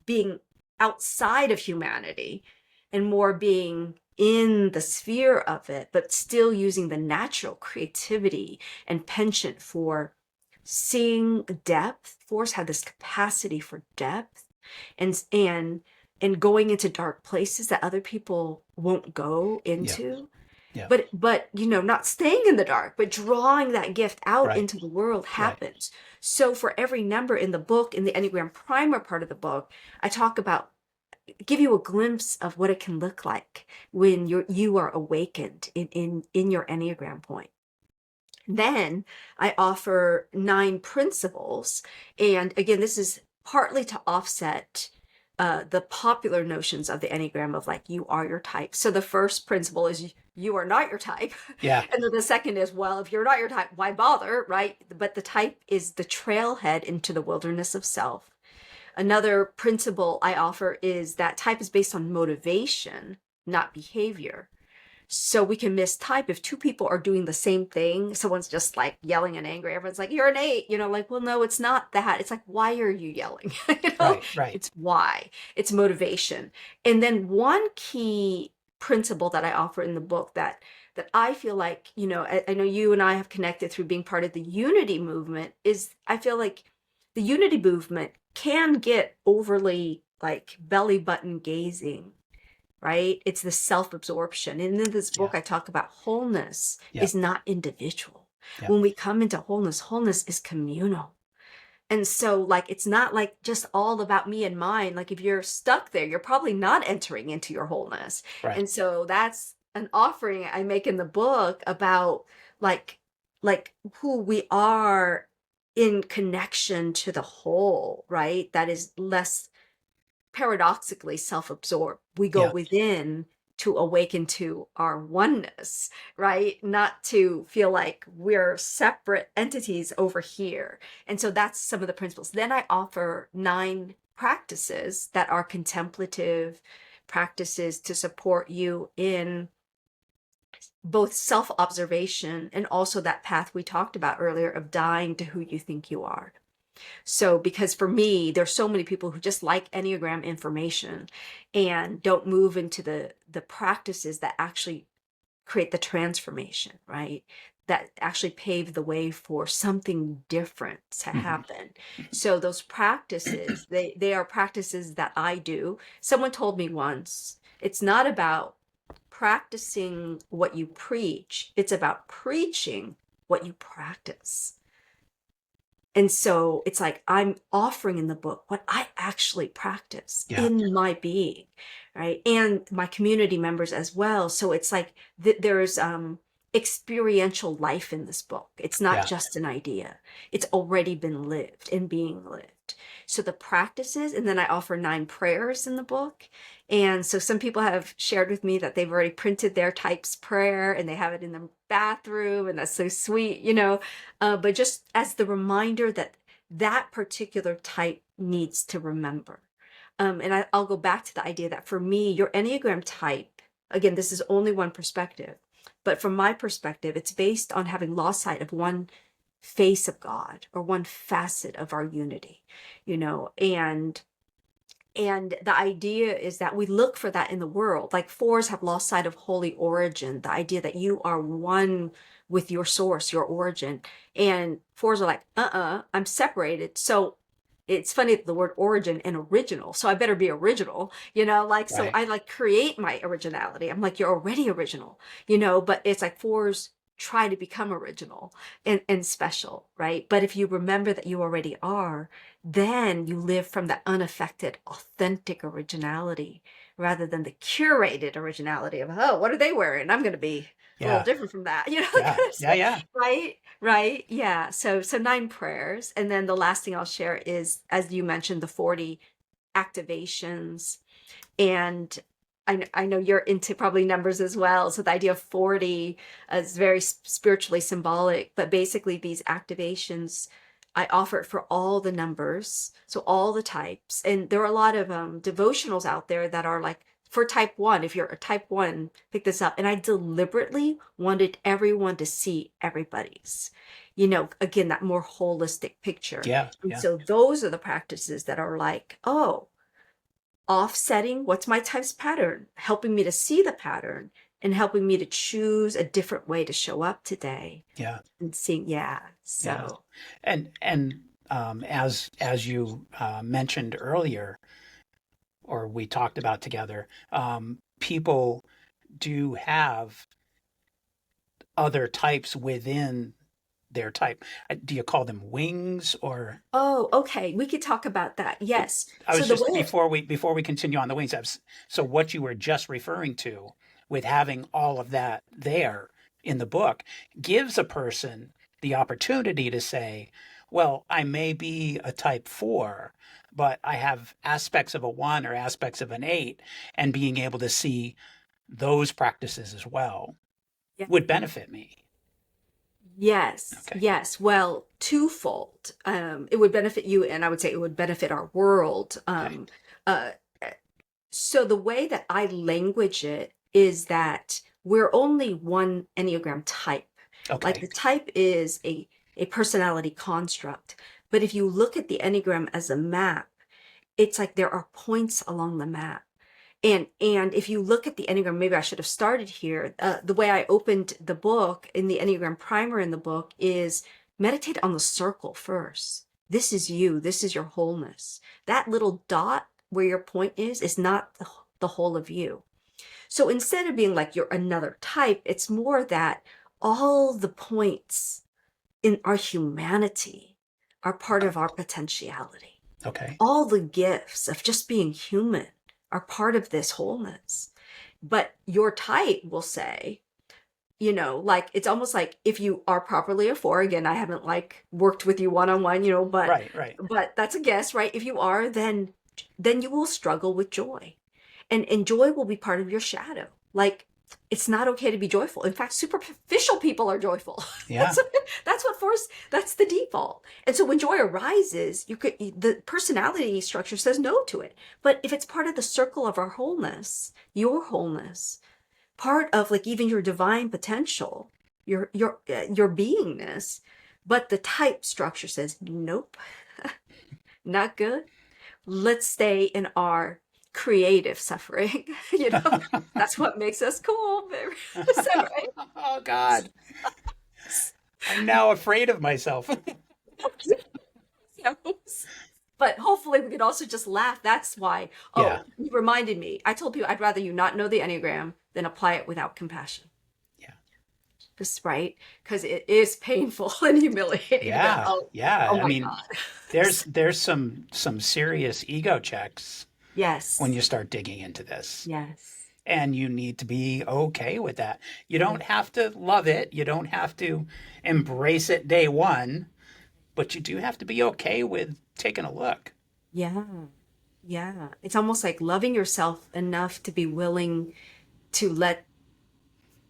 being outside of humanity and more being in the sphere of it, but still using the natural creativity and penchant for seeing depth. Fours have this capacity for depth and going into dark places that other people won't go Yeah. into. Yeah. But not staying in the dark, but drawing that gift out Right. into the world Right. happens. So for every number in the book, in the Enneagram Primer part of the book, I talk about, give you a glimpse of what it can look like when you are awakened in your Enneagram point. Then I offer 9 principles. And again, this is partly to offset the popular notions of the Enneagram of like, you are your type. So the first principle is you are not your type. Yeah. And then the second is, well, if you're not your type, why bother, right? But the type is the trailhead into the wilderness of self. Another principle I offer is that type is based on motivation, not behavior. So we can mistype if two people are doing the same thing. Someone's just like yelling and angry. Everyone's like, you're an 8, like, well, no, it's not that. It's like, why are you yelling? Right. Right. It's why. It's motivation. And then one key principle that I offer in the book that I feel like, I know you and I have connected through being part of the unity movement is I feel like the unity movement can get overly like belly button gazing, right? It's the self-absorption. And in this book, Yeah. I talk about wholeness Yeah. is not individual. Yeah. When we come into wholeness is communal. And so like, it's not like just all about me and mine. Like if you're stuck there, you're probably not entering into your wholeness. Right. And so that's an offering I make in the book about like who we are in connection to the whole, right? That is less paradoxically self-absorbed. We go Yeah. within to awaken to our oneness, right? Not to feel like we're separate entities over here. And so that's some of the principles. Then I offer 9 practices that are contemplative practices to support you in both self-observation and also that path we talked about earlier of dying to who you think you are. So, because for me, there's so many people who just like Enneagram information and don't move into the practices that actually create the transformation, right? That actually pave the way for something different to happen. So those practices, they are practices that I do. Someone told me once, it's not about practicing what you preach, it's about preaching what you practice. And so it's like I'm offering in the book what I actually practice in my being, right? And my community members as well. So it's like there's experiential life in this book. It's not just an idea. It's already been lived and being lived. So the practices, and then I offer 9 prayers in the book. And so some people have shared with me that they've already printed their type's prayer and they have it in the bathroom, and that's so sweet, but just as the reminder that that particular type needs to remember. And I'll go back to the idea that for me, your Enneagram type, again, this is only one perspective, but from my perspective, it's based on having lost sight of one face of God or one facet of our unity, and And the idea is that we look for that in the world. Like fours have lost sight of holy origin, the idea that you are one with your source, your origin. And fours are like, I'm separated. So it's funny that the word origin and original. So I better be original, like, so Right. I like create my originality. I'm like, you're already original, but it's like fours try to become original and special, right? But if you remember that you already are, then you live from the unaffected, authentic originality rather than the curated originality of, oh, what are they wearing? I'm going to be a little Yeah. different from that, that Yeah. kind of Yeah. stuff, Yeah. right? Right. Yeah. So 9 prayers. And then the last thing I'll share is, as you mentioned, the 40 activations. And I know you're into probably numbers as well. So the idea of 40 is very spiritually symbolic, but basically these activations, I offer it for all the numbers, so all the types. And there are a lot of devotionals out there that are like, for type 1, if you're a type 1, pick this up. And I deliberately wanted everyone to see everybody's, again, that more holistic picture. Yeah. And Yeah. so those are the practices that are like, oh, offsetting what's my type's pattern, helping me to see the pattern and helping me to choose a different way to show up today Yeah. and seeing, Yeah. so And as you mentioned earlier, or we talked about together, people do have other types within their type. Do you call them wings or? oh, okay, we could talk about that. Yes. I So was the just way, before we continue on the wings. So what you were just referring to with having all of that there in the book gives a person the opportunity to say, well, I may be a type 4, but I have aspects of a 1 or aspects of an 8, and being able to see those practices as well yeah, would benefit me. yes, Okay. yes. Well, twofold. It would benefit you, and I would say it would benefit our world. Okay. Uh, so the way that I language it is that we're only one Enneagram type. Like Okay. the type is a personality construct. But if you look at the Enneagram as a map, it's like there are points along the map. And if you look at the Enneagram, maybe I should have started here. The way I opened the book in the Enneagram primer in the book is meditate on the circle first. This is you. This is your wholeness. That little dot where your point is not the whole of you. So instead of being like you're another type, it's more that all the points in our humanity are part of our potentiality. Okay. All the gifts of just being human are part of this wholeness. But your type will say, like it's almost like if you are properly a 4, again, I haven't like worked with you one-on-one, but Right. but that's a guess, right? If you are, then you will struggle with joy. And joy will be part of your shadow. Like it's not okay to be joyful. In fact, superficial people are joyful. Yeah. That's what force, that's the default. And so when joy arises, the personality structure says no to it. But if it's part of the circle of our wholeness, your wholeness, part of like even your divine potential, your beingness, but the type structure says nope, not good. Let's stay in our creative suffering. That's what makes us cool. So, right? Oh God. I'm now afraid of myself. But hopefully we could also just laugh. That's why. Yeah. Oh, you reminded me. I told people I'd rather you not know the Enneagram than apply it without compassion. Yeah. Just right, because it is painful and humiliating. Yeah. Yeah. Oh I my mean, God. there's some serious ego checks when Yes. you start digging into this. Yes. And you need to be okay with that. You don't have to love it. You don't have to embrace it day one, but you do have to be okay with taking a look. Yeah. Yeah. It's almost like loving yourself enough to be willing to let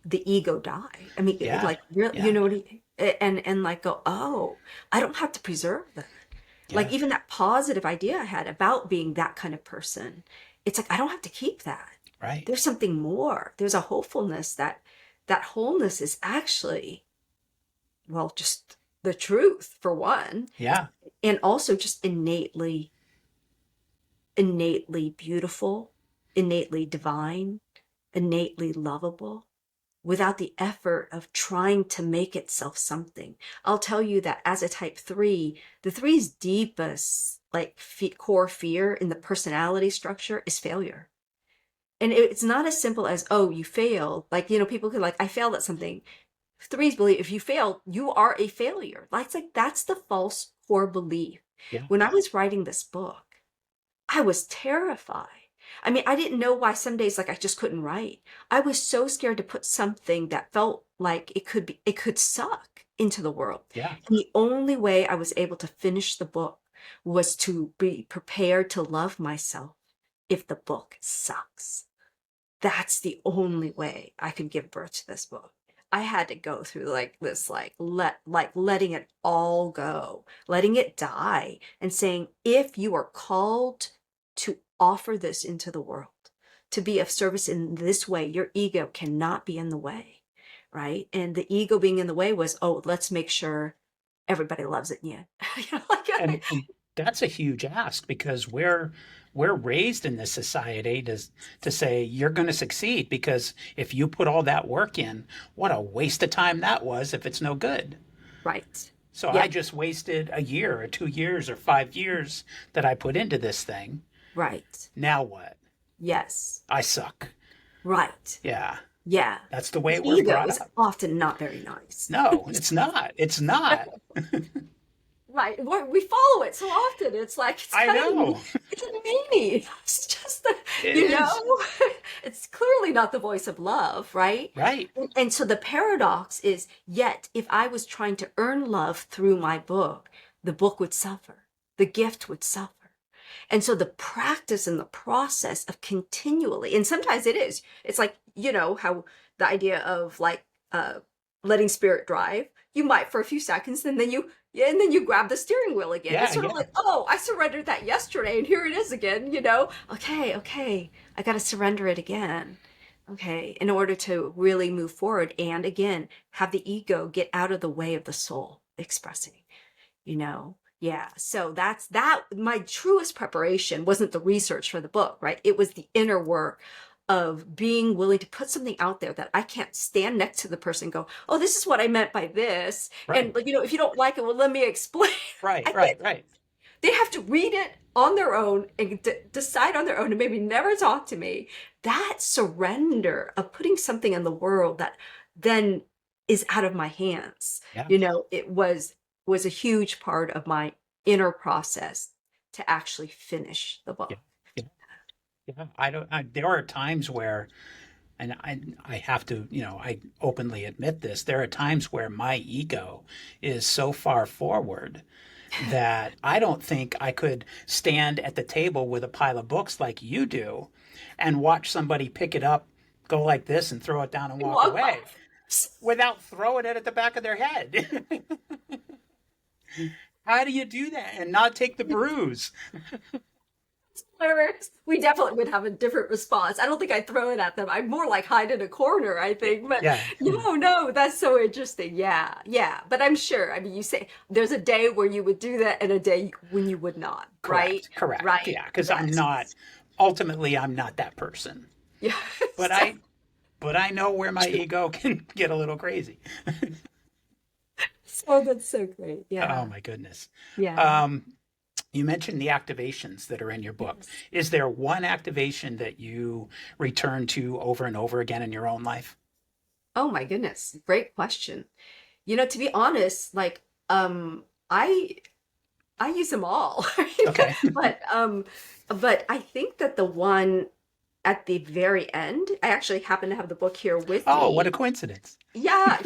the ego die. I mean, Yeah. like, really, Yeah. what and like go, oh, I don't have to preserve that. Like Yeah. even that positive idea I had about being that kind of person, it's like I don't have to keep that. Right. There's something more. There's a hopefulness that wholeness is actually, well, just the truth for one, Yeah. and also just innately innately beautiful, innately divine, innately lovable, without the effort of trying to make itself something. I'll tell you that as a type 3, the 3's deepest core fear in the personality structure is failure. And it's not as simple as, oh, you failed. Like, people could I failed at something. 3's believe if you fail, you are a failure. That's the false core belief. Yeah. When I was writing this book, I was terrified. I mean, I didn't know why some days I just couldn't write. I was so scared to put something that felt like it could suck into the world. Yeah. And the only way I was able to finish the book was to be prepared to love myself if the book sucks. That's the only way I could give birth to this book. I had to go through this, letting it all go, letting it die, and saying, if you are called to offer this into the world, to be of service in this way, your ego cannot be in the way, right? And the ego being in the way was, oh, let's make sure everybody loves it. Yeah. And that's a huge ask, because we're raised in this society to say you're going to succeed, because if you put all that work in, what a waste of time that was if it's no good. Right. So yeah. I just wasted a year or 2 years or 5 years that I put into this thing. Right. Now what? Yes. I suck. Right. Yeah. Yeah. That's the way we're brought up. Often not very nice. No, it's not. It's not. Right. We follow it so often. It's I know. It's a meanie. It's just, it's clearly not the voice of love, right? Right. And so the paradox is, yet, if I was trying to earn love through my book, the book would suffer. The gift would suffer. And so the practice and the process of continually, and sometimes it is, it's how the idea of letting spirit drive, you might for a few seconds, and then you grab the steering wheel again. Yeah, it's sort of oh, I surrendered that yesterday, and here it is again, Okay, I got to surrender it again. Okay, in order to really move forward, and again, have the ego get out of the way of the soul expressing, Yeah, so that's that. My truest preparation wasn't the research for the book, right? It was the inner work of being willing to put something out there that I can't stand next to the person and go, oh, this is what I meant by this. Right. And if you don't like it, well, let me explain. Right. They have to read it on their own and decide on their own and maybe never talk to me. That surrender of putting something in the world that then is out of my hands, it was a huge part of my inner process to actually finish the book. Yeah. There are times where, and I have to, I openly admit this, there are times where my ego is so far forward that I don't think I could stand at the table with a pile of books like you do and watch somebody pick it up, go like this and throw it down and walk away without throwing it at the back of their head. How do you do that and not take the bruise? We definitely would have a different response. I don't think I'd throw it at them. I'd more hide in a corner, I think. But no, that's so interesting. Yeah. But I'm sure, you say there's a day where you would do that and a day when you would not, right? Correct. Right. Yeah, because ultimately I'm not that person. Yeah. But I know where my ego can get a little crazy. Oh, that's so great. Yeah. Oh my goodness. Yeah. You mentioned the activations that are in your book. Yes. Is there one activation that you return to over and over again in your own life? Oh my goodness. Great question. To be honest, I use them all. Okay. But I think that the one at the very end, I actually happen to have the book here with me. Oh, what a coincidence. Yeah,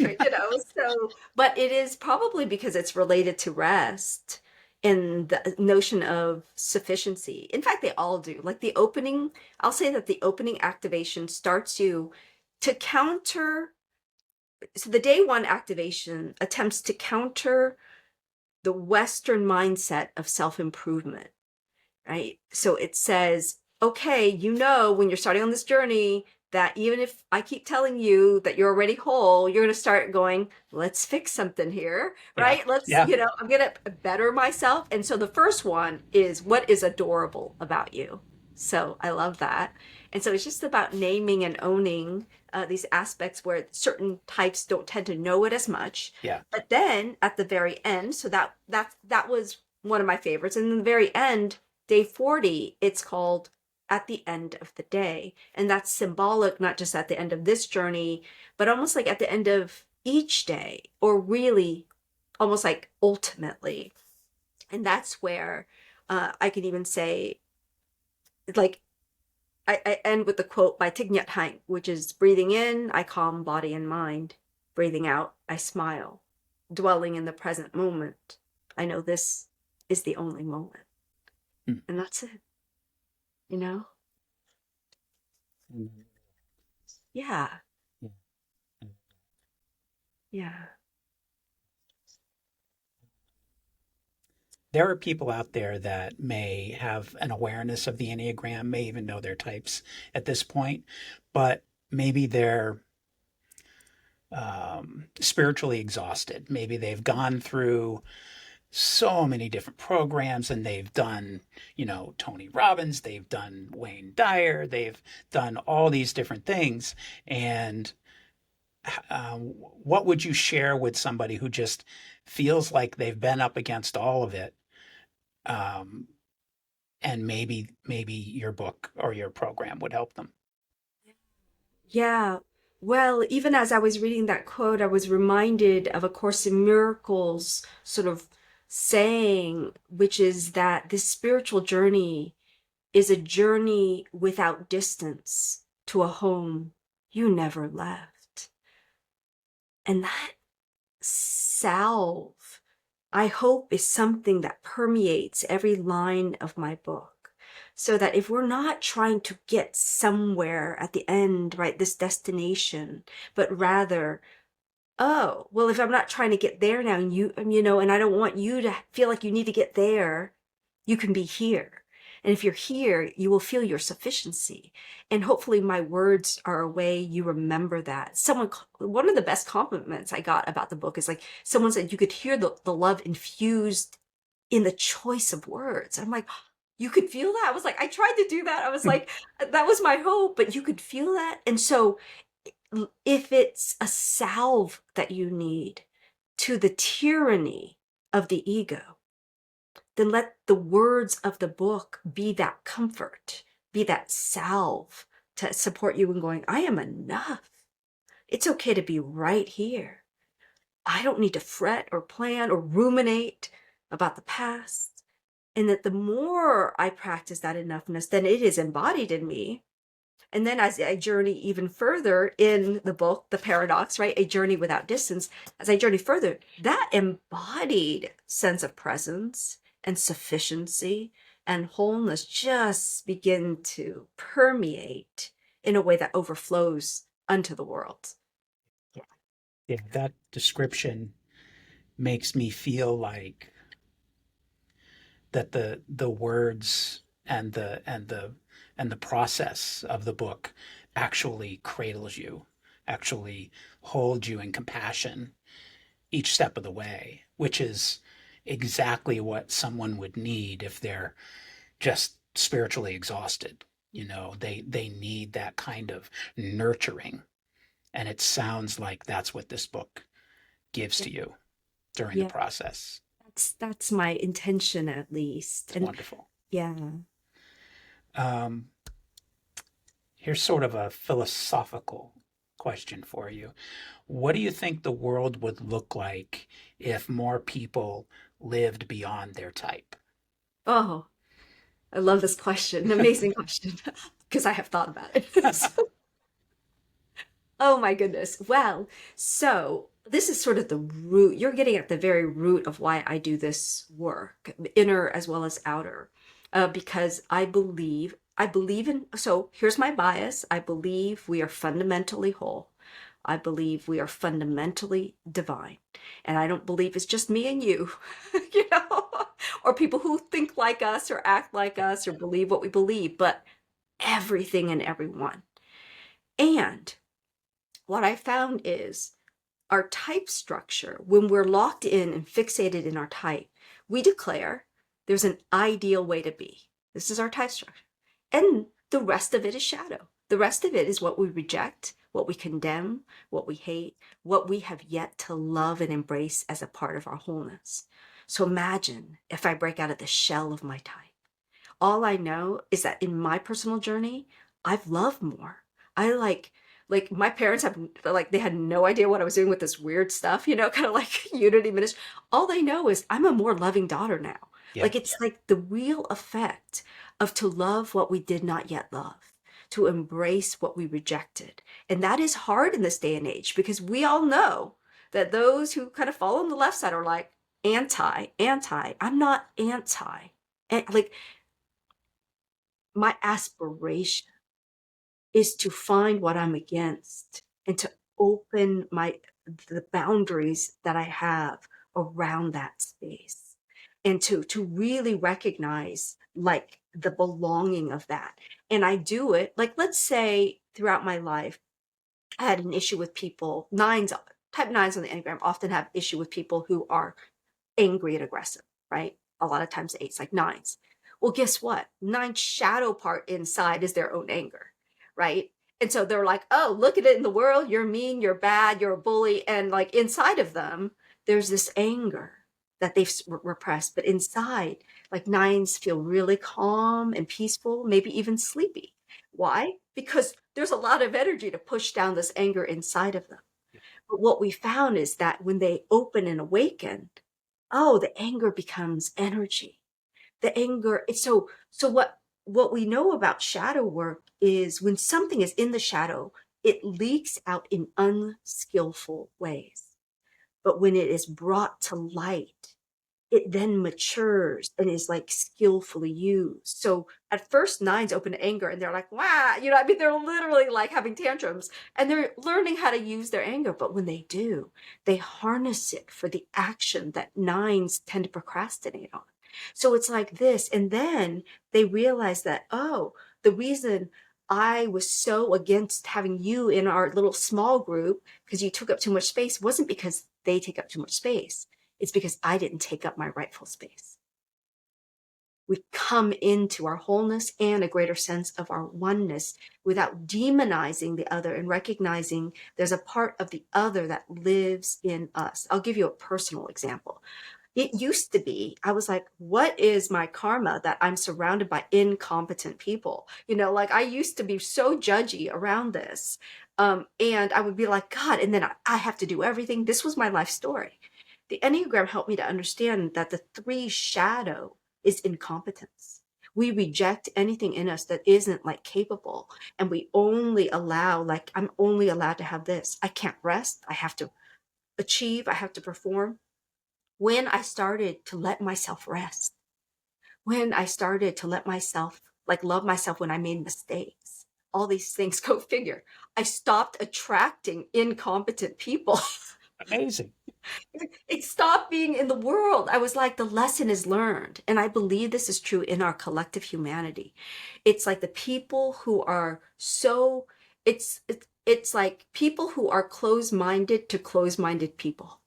but it is probably because it's related to rest and the notion of sufficiency. In fact, they all do. I'll say that the opening activation starts you to counter. So the day one activation attempts to counter the Western mindset of self-improvement, right? So it says, okay, when you're starting on this journey, that even if I keep telling you that you're already whole, you're going to start going, let's fix something here, right? Yeah. I'm going to better myself. And so the first one is, what is adorable about you? So I love that. And so it's just about naming and owning these aspects where certain types don't tend to know it as much. Yeah. But then at the very end, so that was one of my favorites. And in the very end, day 40, it's called At the End of the Day. And that's symbolic, not just at the end of this journey, but almost like at the end of each day, or really almost like ultimately. And that's where I can even say, like, I end with the quote by Thich Nhat Hanh, which is, breathing in, I calm body and mind. Breathing out, I smile. Dwelling in the present moment, I know this is the only moment. Mm. And that's it, you know? Mm. Yeah. Yeah. Yeah. There are people out there that may have an awareness of the Enneagram, may even know their types at this point, but maybe they're spiritually exhausted. Maybe they've gone through so many different programs and they've done, Tony Robbins, they've done Wayne Dyer, they've done all these different things. And what would you share with somebody who just feels like they've been up against all of it? And maybe your book or your program would help them. Yeah. Well, even as I was reading that quote, I was reminded of A Course in Miracles sort of saying, which is that this spiritual journey is a journey without distance to a home you never left. And that salve, I hope, is something that permeates every line of my book. So that if we're not trying to get somewhere at the end, right, this destination, but rather, oh, well, if I'm not trying to get there now, and I don't want you to feel like you need to get there, you can be here. And if you're here, you will feel your sufficiency. And hopefully my words are a way you remember that. One of the best compliments I got about the book is like, someone said you could hear the love infused in the choice of words. I'm like, you could feel that? I was like, I tried to do that. I was like, that was my hope, but you could feel that. And so if it's a salve that you need to the tyranny of the ego, then let the words of the book be that comfort, be that salve to support you in going, I am enough. It's okay to be right here. I don't need to fret or plan or ruminate about the past. And that the more I practice that enoughness, then it is embodied in me. And then as I journey even further in the book, The Paradox, right? A Journey Without Distance, as I journey further, that embodied sense of presence and sufficiency and wholeness just begin to permeate in a way that overflows unto the world. Yeah, that description makes me feel like that the words and the process of the book actually cradles you, actually holds you in compassion each step of the way, which is exactly what someone would need if they're just spiritually exhausted. They need that kind of nurturing. And it sounds like that's what this book gives to you during the Yeah, process. that's my intention, at least. It's And wonderful. yeah. Um, Here's sort of a philosophical question for you. What do you think the world would look like if more people lived beyond their type? Oh, I love this question. An amazing question, because I have thought about it. Oh my goodness. Well, so this is sort of the root. You're getting at the very root of why I do this work, inner as well as outer, because I believe in, so here's my bias. I believe we are fundamentally whole. I believe we are fundamentally divine. And I don't believe it's just me and you, you know, or people who think like us or act like us or believe what we believe, but everything and everyone. And what I found is our type structure, when we're locked in and fixated in our type, we declare there's an ideal way to be. This is our type structure. And the rest of it is shadow. The rest of it is what we reject, what we condemn, what we hate, what we have yet to love and embrace as a part of our wholeness. So imagine if I break out of the shell of my type. All I know is that in my personal journey, I've loved more. I like my parents have, like, they had no idea what I was doing with this weird stuff, kind of like unity ministry. All they know is I'm a more loving daughter now. Yeah. Like, it's like the real effect of to love what we did not yet love, to embrace what we rejected. And that is hard in this day and age, because we all know that those who kind of fall on the left side are like anti. I'm not anti. And like, my aspiration is to find what I'm against and to open the boundaries that I have around that space, and to really recognize like the belonging of that. And I do it, like, let's say throughout my life, I had an issue with people. Type nines on the Enneagram often have issue with people who are angry and aggressive, right? A lot of times eights, like nines. Well, guess what? Nine shadow part inside is their own anger, right? And so they're like, oh, look at it in the world. You're mean, you're bad, you're a bully. And like inside of them, there's this anger that they've repressed. But inside, like nines feel really calm and peaceful, maybe even sleepy. Why? Because there's a lot of energy to push down this anger inside of them. But what we found is that when they open and awaken, oh, the anger becomes energy. The anger, it's so what we know about shadow work is when something is in the shadow, it leaks out in unskillful ways. But when it is brought to light, it then matures and is like skillfully used. So at first, nines open to anger and they're like, wow, I mean, they're literally like having tantrums and they're learning how to use their anger. But when they do, they harness it for the action that nines tend to procrastinate on. So it's like this. And then they realize that, oh, the reason I was so against having you in our little small group because you took up too much space wasn't because they take up too much space. It's because I didn't take up my rightful space. We come into our wholeness and a greater sense of our oneness without demonizing the other and recognizing there's a part of the other that lives in us. I'll give you a personal example. It used to be, I was like, what is my karma that I'm surrounded by incompetent people? Like I used to be so judgy around this. And I would be like, God, and then I have to do everything. This was my life story. The Enneagram helped me to understand that the 3 shadow is incompetence. We reject anything in us that isn't like capable. And we only allow, like, I'm only allowed to have this. I can't rest. I have to achieve. I have to perform. When I started to let myself rest, when I started to let myself, like, love myself when I made mistakes, all these things, go figure, I stopped attracting incompetent people. Amazing. It stopped being in the world. I was like, the lesson is learned. And I believe this is true in our collective humanity. It's like the people who are so, it's like people who are closed-minded to closed-minded people.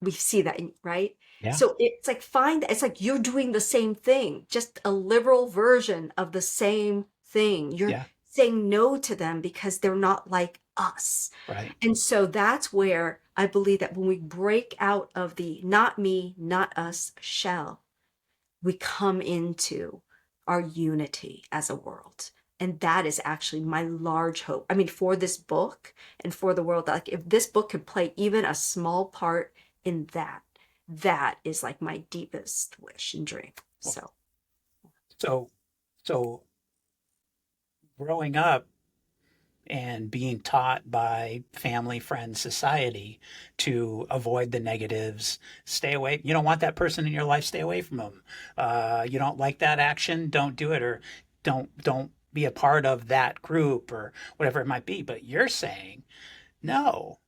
We see that, right? Yeah. So it's like, it's like you're doing the same thing, just a liberal version of the same thing. You're saying no to them because they're not like us. Right. And so that's where I believe that when we break out of the not me, not us shell, we come into our unity as a world. And that is actually my large hope. I mean, for this book and for the world, like if this book could play even a small part in that, that is like my deepest wish and dream. So growing up and being taught by family, friends, society to avoid the negatives, stay away. You don't want that person in your life, stay away from them. You don't like that action, don't do it, or don't be a part of that group or whatever it might be. But you're saying, no,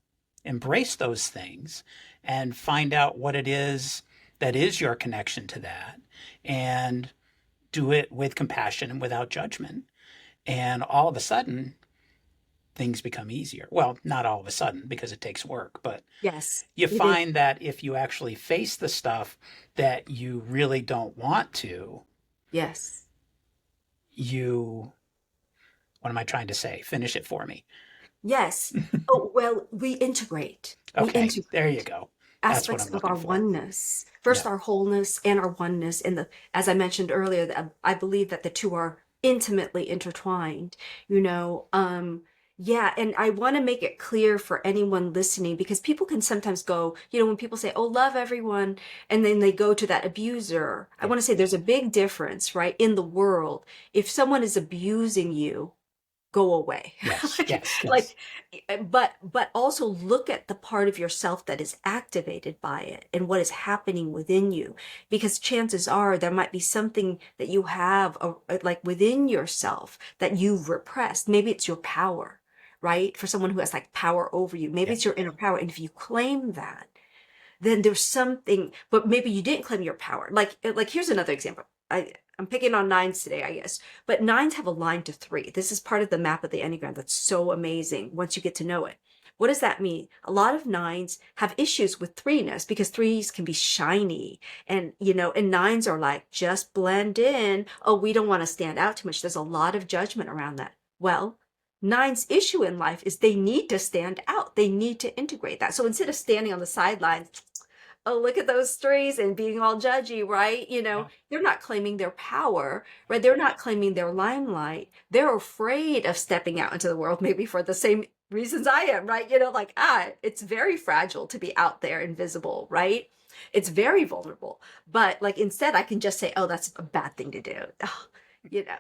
embrace those things and find out what it is that is your connection to that and do it with compassion and without judgment. And all of a sudden, things become easier. Well, not all of a sudden because it takes work, but Yes, you it is. find that if you actually face the stuff that you really don't want to, Yes. you, what am I trying to say? Finish it for me. Yes. Oh, well, we integrate. We Okay, there you integrate go. That's what aspects I'm of looking our for. oneness. Yeah, First, our wholeness and our oneness. And as I mentioned earlier, that I believe that the two are intimately intertwined, you know. Yeah, and I want to make it clear for anyone listening, because people can sometimes go, when people say, oh, love everyone, and then they go to that abuser. I yeah. want to say there's a big difference, right, in the world. If someone is abusing you, go away. Yes, like, yes, yes. like but also look at the part of yourself that is activated by it and what is happening within you, because chances are there might be something that you have like within yourself that you've repressed. Maybe it's your power, right? For someone who has like power over you, maybe Yeah, it's your inner power, and if you claim that, then there's something. But maybe you didn't claim your power. Like here's another example. I'm picking on nines today, I guess, but nines have a line to 3. This is part of the map of the Enneagram that's so amazing once you get to know it. What does that mean? A lot of nines have issues with 3-ness because 3s can be shiny, and nines are like, just blend in. Oh, we don't want to stand out too much. There's a lot of judgment around that. Well, nines' issue in life is they need to stand out. They need to integrate that. So instead of standing on the sidelines, oh, look at those 3s and being all judgy, right? yeah, They're not claiming their power, right? They're not claiming their limelight. They're afraid of stepping out into the world, maybe for the same reasons I am, right? It's very fragile to be out there invisible, right? It's very vulnerable. But like instead, I can just say, oh, that's a bad thing to do. Oh,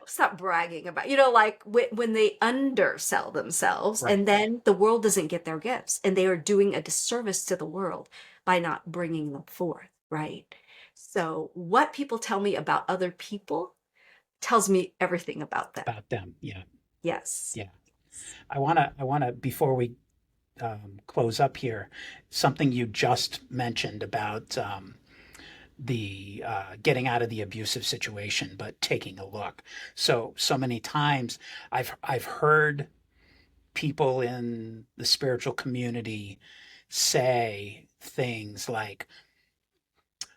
stop bragging about, like when they undersell themselves, right. and then the world doesn't get their gifts, and they are doing a disservice to the world by not bringing them forth, right? So what people tell me about other people tells me everything about them. About them. Yeah, Yes. yeah. I wanna, before we close up here, something you just mentioned about the getting out of the abusive situation, but taking a look. So many times I've heard people in the spiritual community say things like,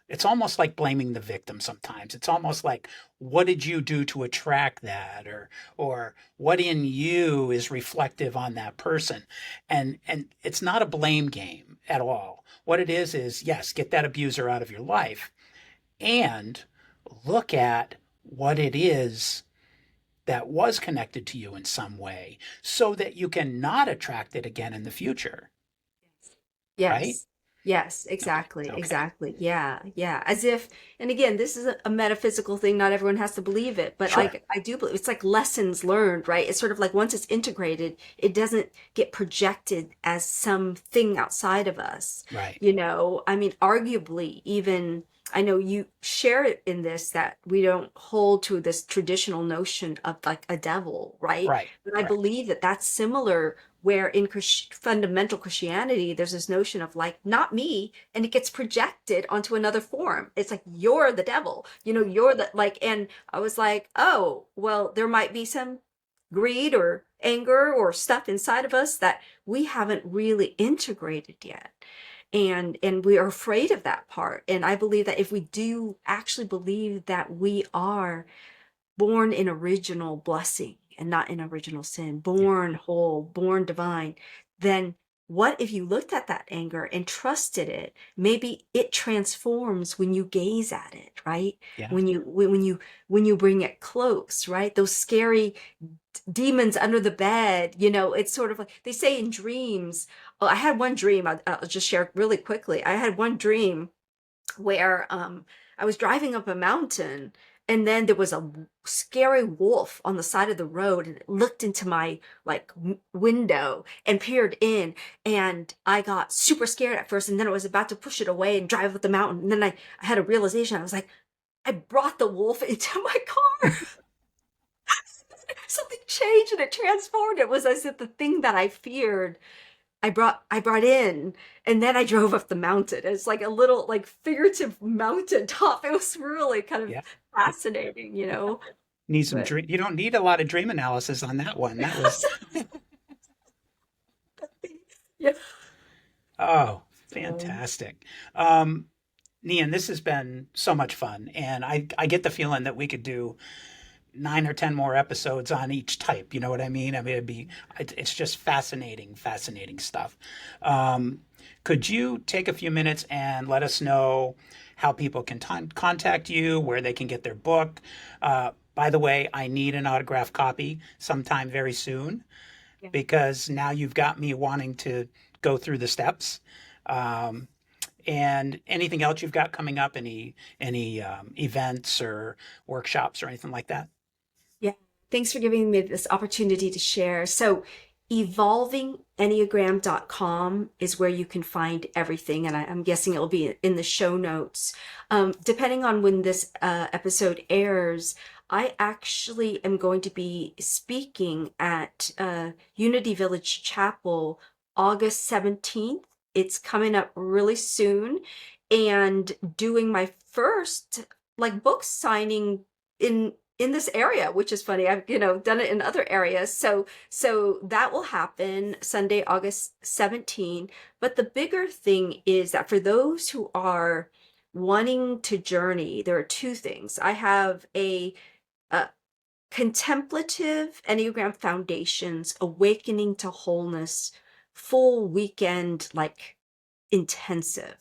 it's almost like blaming the victim sometimes. It's almost like, what did you do to attract that? Or what in you is reflective on that person? And it's not a blame game at all. What it is yes, get that abuser out of your life and look at what it is that was connected to you in some way so that you can not attract it again in the future, right? Yes. Yes, Okay. exactly. Okay. Exactly. Yeah. Yeah. As if, and again, this is a metaphysical thing. Not everyone has to believe it, but Sure. I do believe it's like lessons learned, right? It's sort of like once it's integrated, it doesn't get projected as something outside of us. Right. I mean, arguably, even I know you share it in this that we don't hold to this traditional notion of like a devil, right? Right. But I Right. believe that that's similar, where in fundamental Christianity, there's this notion of like, not me, and it gets projected onto another form. It's like, you're the devil, you're the like, and I was like, oh, well, there might be some greed or anger or stuff inside of us that we haven't really integrated yet. And we are afraid of that part. And I believe that if we do actually believe that we are born in original blessing and not in original sin, Yeah. born whole, born divine, then what if you looked at that anger and trusted it? Maybe it transforms when you gaze at it, right? Yeah. When you bring it close, right? Those scary demons under the bed, it's sort of like they say in dreams. Oh, I had one dream, I'll just share really quickly. I had one dream where I was driving up a mountain, and then there was a scary wolf on the side of the road, and it looked into my like window and peered in, and I got super scared at first, and then I was about to push it away and drive up the mountain, and then I had a realization. I was like, I brought the wolf into my car. Something changed and it transformed. It was as if the thing that I feared I brought in, and then I drove up the mountain. It's like a little like figurative mountain top. It was really kind of Yeah. fascinating. Need some But dream. You don't need a lot of dream analysis on that one. That was Yeah. Oh, Um, fantastic. Nian, this has been so much fun, and I get the feeling that we could do 9 or 10 more episodes on each type. You know what I mean? I mean, it's just fascinating, fascinating stuff. Um, could you take a few minutes and let us know how people can contact you, where they can get their book? By the way, I need an autographed copy sometime very soon yeah. because now you've got me wanting to go through the steps. Um, and anything else you've got coming up? Any events or workshops or anything like that? Yeah. Thanks for giving me this opportunity to share. So, evolvingenneagram.com is where you can find everything. And I'm guessing it'll be in the show notes. Depending on when this episode airs, I actually am going to be speaking at Unity Village Chapel August 17th. It's coming up really soon, and doing my first like book signing in this area, which is funny. I've, done it in other areas. So that will happen Sunday, August 17. But the bigger thing is that for those who are wanting to journey, there are two things. I have a Contemplative Enneagram Foundations Awakening to Wholeness full weekend, like intensive.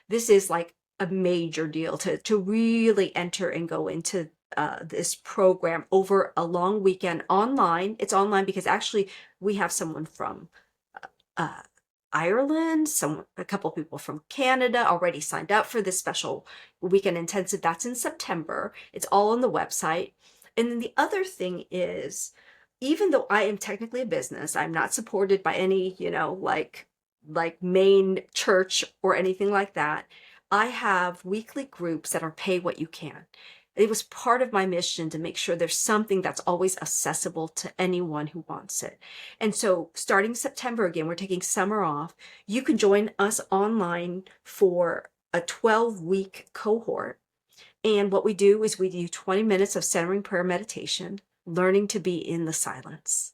This is like a major deal to really enter and go into this program over a long weekend online. It's online because actually we have someone from uh, Ireland, a couple people from Canada already signed up for this special weekend intensive. That's in September. It's all on the website. And then the other thing is, even though I am technically a business, I'm not supported by any, like main church or anything like that. I have weekly groups that are pay what you can. It was part of my mission to make sure there's something that's always accessible to anyone who wants it. And so starting September again, we're taking summer off. You can join us online for a 12-week cohort. And what we do is we do 20 minutes of centering prayer meditation, learning to be in the silence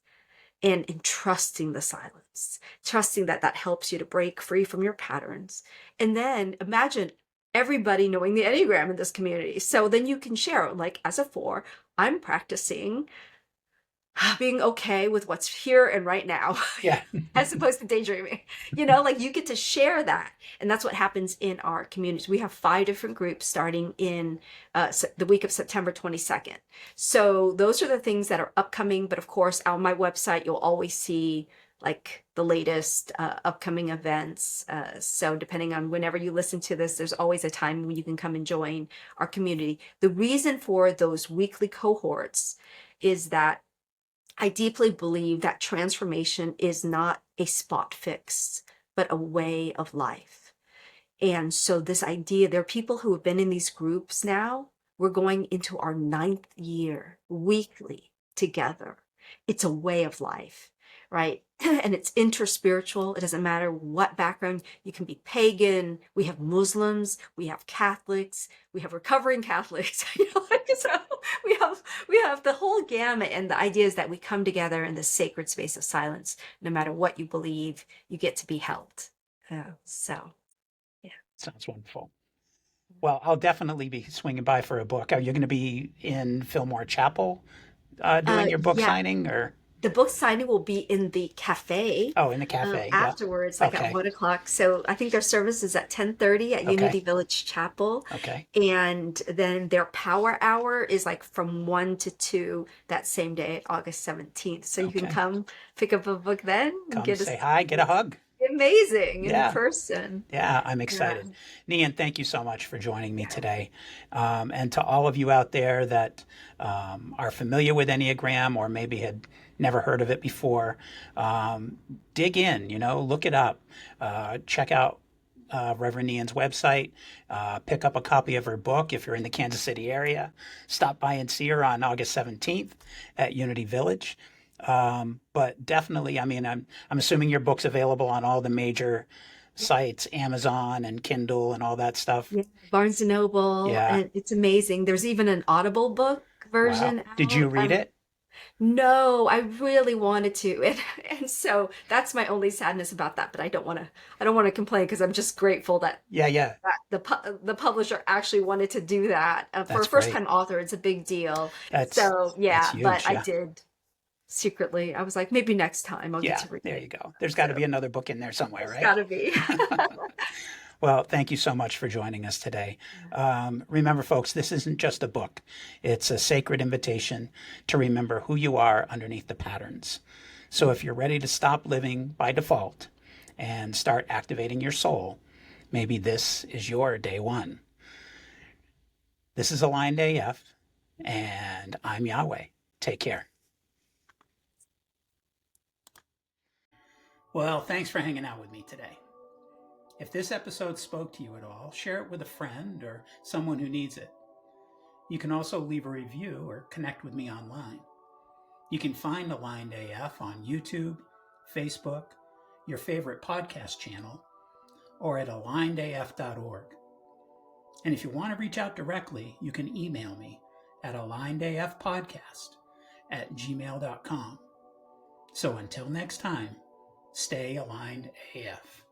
and trusting the silence, trusting that that helps you to break free from your patterns. And then imagine everybody knowing the Enneagram in this community. So then you can share, like, as a 4, I'm practicing being okay with what's here and right now, Yeah. as opposed to daydreaming. Like you get to share that. And that's what happens in our communities. We have 5 different groups starting in the week of September 22nd. So those are the things that are upcoming. But of course, on my website, you'll always see like the latest upcoming events. So depending on whenever you listen to this, there's always a time when you can come and join our community. The reason for those weekly cohorts is that I deeply believe that transformation is not a spot fix, but a way of life. And so this idea, there are people who have been in these groups now. We're going into our 9th year weekly together. It's a way of life, right? And it's interspiritual. It doesn't matter what background. You can be pagan. We have Muslims. We have Catholics. We have recovering Catholics. So we have the whole gamut. And the idea is that we come together in this sacred space of silence. No matter what you believe, you get to be helped. So, yeah. Sounds wonderful. Well, I'll definitely be swinging by for a book. Are you going to be in Fillmore Chapel doing your book Yeah, signing or? the book signing will be in the cafe Oh, in the cafe. Yeah. afterwards, like at Okay. 1 o'clock. So I think their service is at 10:30 at Unity Okay. Village Chapel. Okay. And then their power hour is like from 1 to 2 that same day, August 17th. So you can Okay. come pick up a book then and Come get say us hi, get a hug. amazing in Yeah. person. Yeah, I'm Yeah. excited. Nian, thank you so much for joining me today. And to all of you out there that are familiar with Enneagram or maybe had never heard of it before, dig in, look it up. Check out Reverend Nian's website. Pick up a copy of her book if you're in the Kansas City area. Stop by and see her on August 17th at Unity Village. But definitely, I mean, I'm assuming your book's available on all the major sites, Amazon and Kindle and all that stuff. Yeah, Barnes and Noble, Yeah. and it's amazing. There's even an Audible book Wow. version Did you out. read it? No, I really wanted to. And so that's my only sadness about that, but I don't want to complain because I'm just grateful that Yeah, yeah, the publisher actually wanted to do that. For a that's first great. time author, it's a big deal. So That's yeah, but huge. I Yeah. did secretly. I was like, maybe next time I'll get Yeah, to read there it. you go. There's got to So be another book in there somewhere, it's right? gotta be. Well, thank you so much for joining us today. Remember, folks, this isn't just a book, it's a sacred invitation to remember who you are underneath the patterns. So if you're ready to stop living by default and start activating your soul, maybe this is your day one. This is Aligned AF, and I'm Yahweh. Take care. Well, thanks for hanging out with me today. If this episode spoke to you at all, share it with a friend or someone who needs it. You can also leave a review or connect with me online. You can find Aligned AF on YouTube, Facebook, your favorite podcast channel, or at alignedaf.org. And if you want to reach out directly, you can email me at alignedafpodcast@gmail.com. So until next time, stay aligned AF.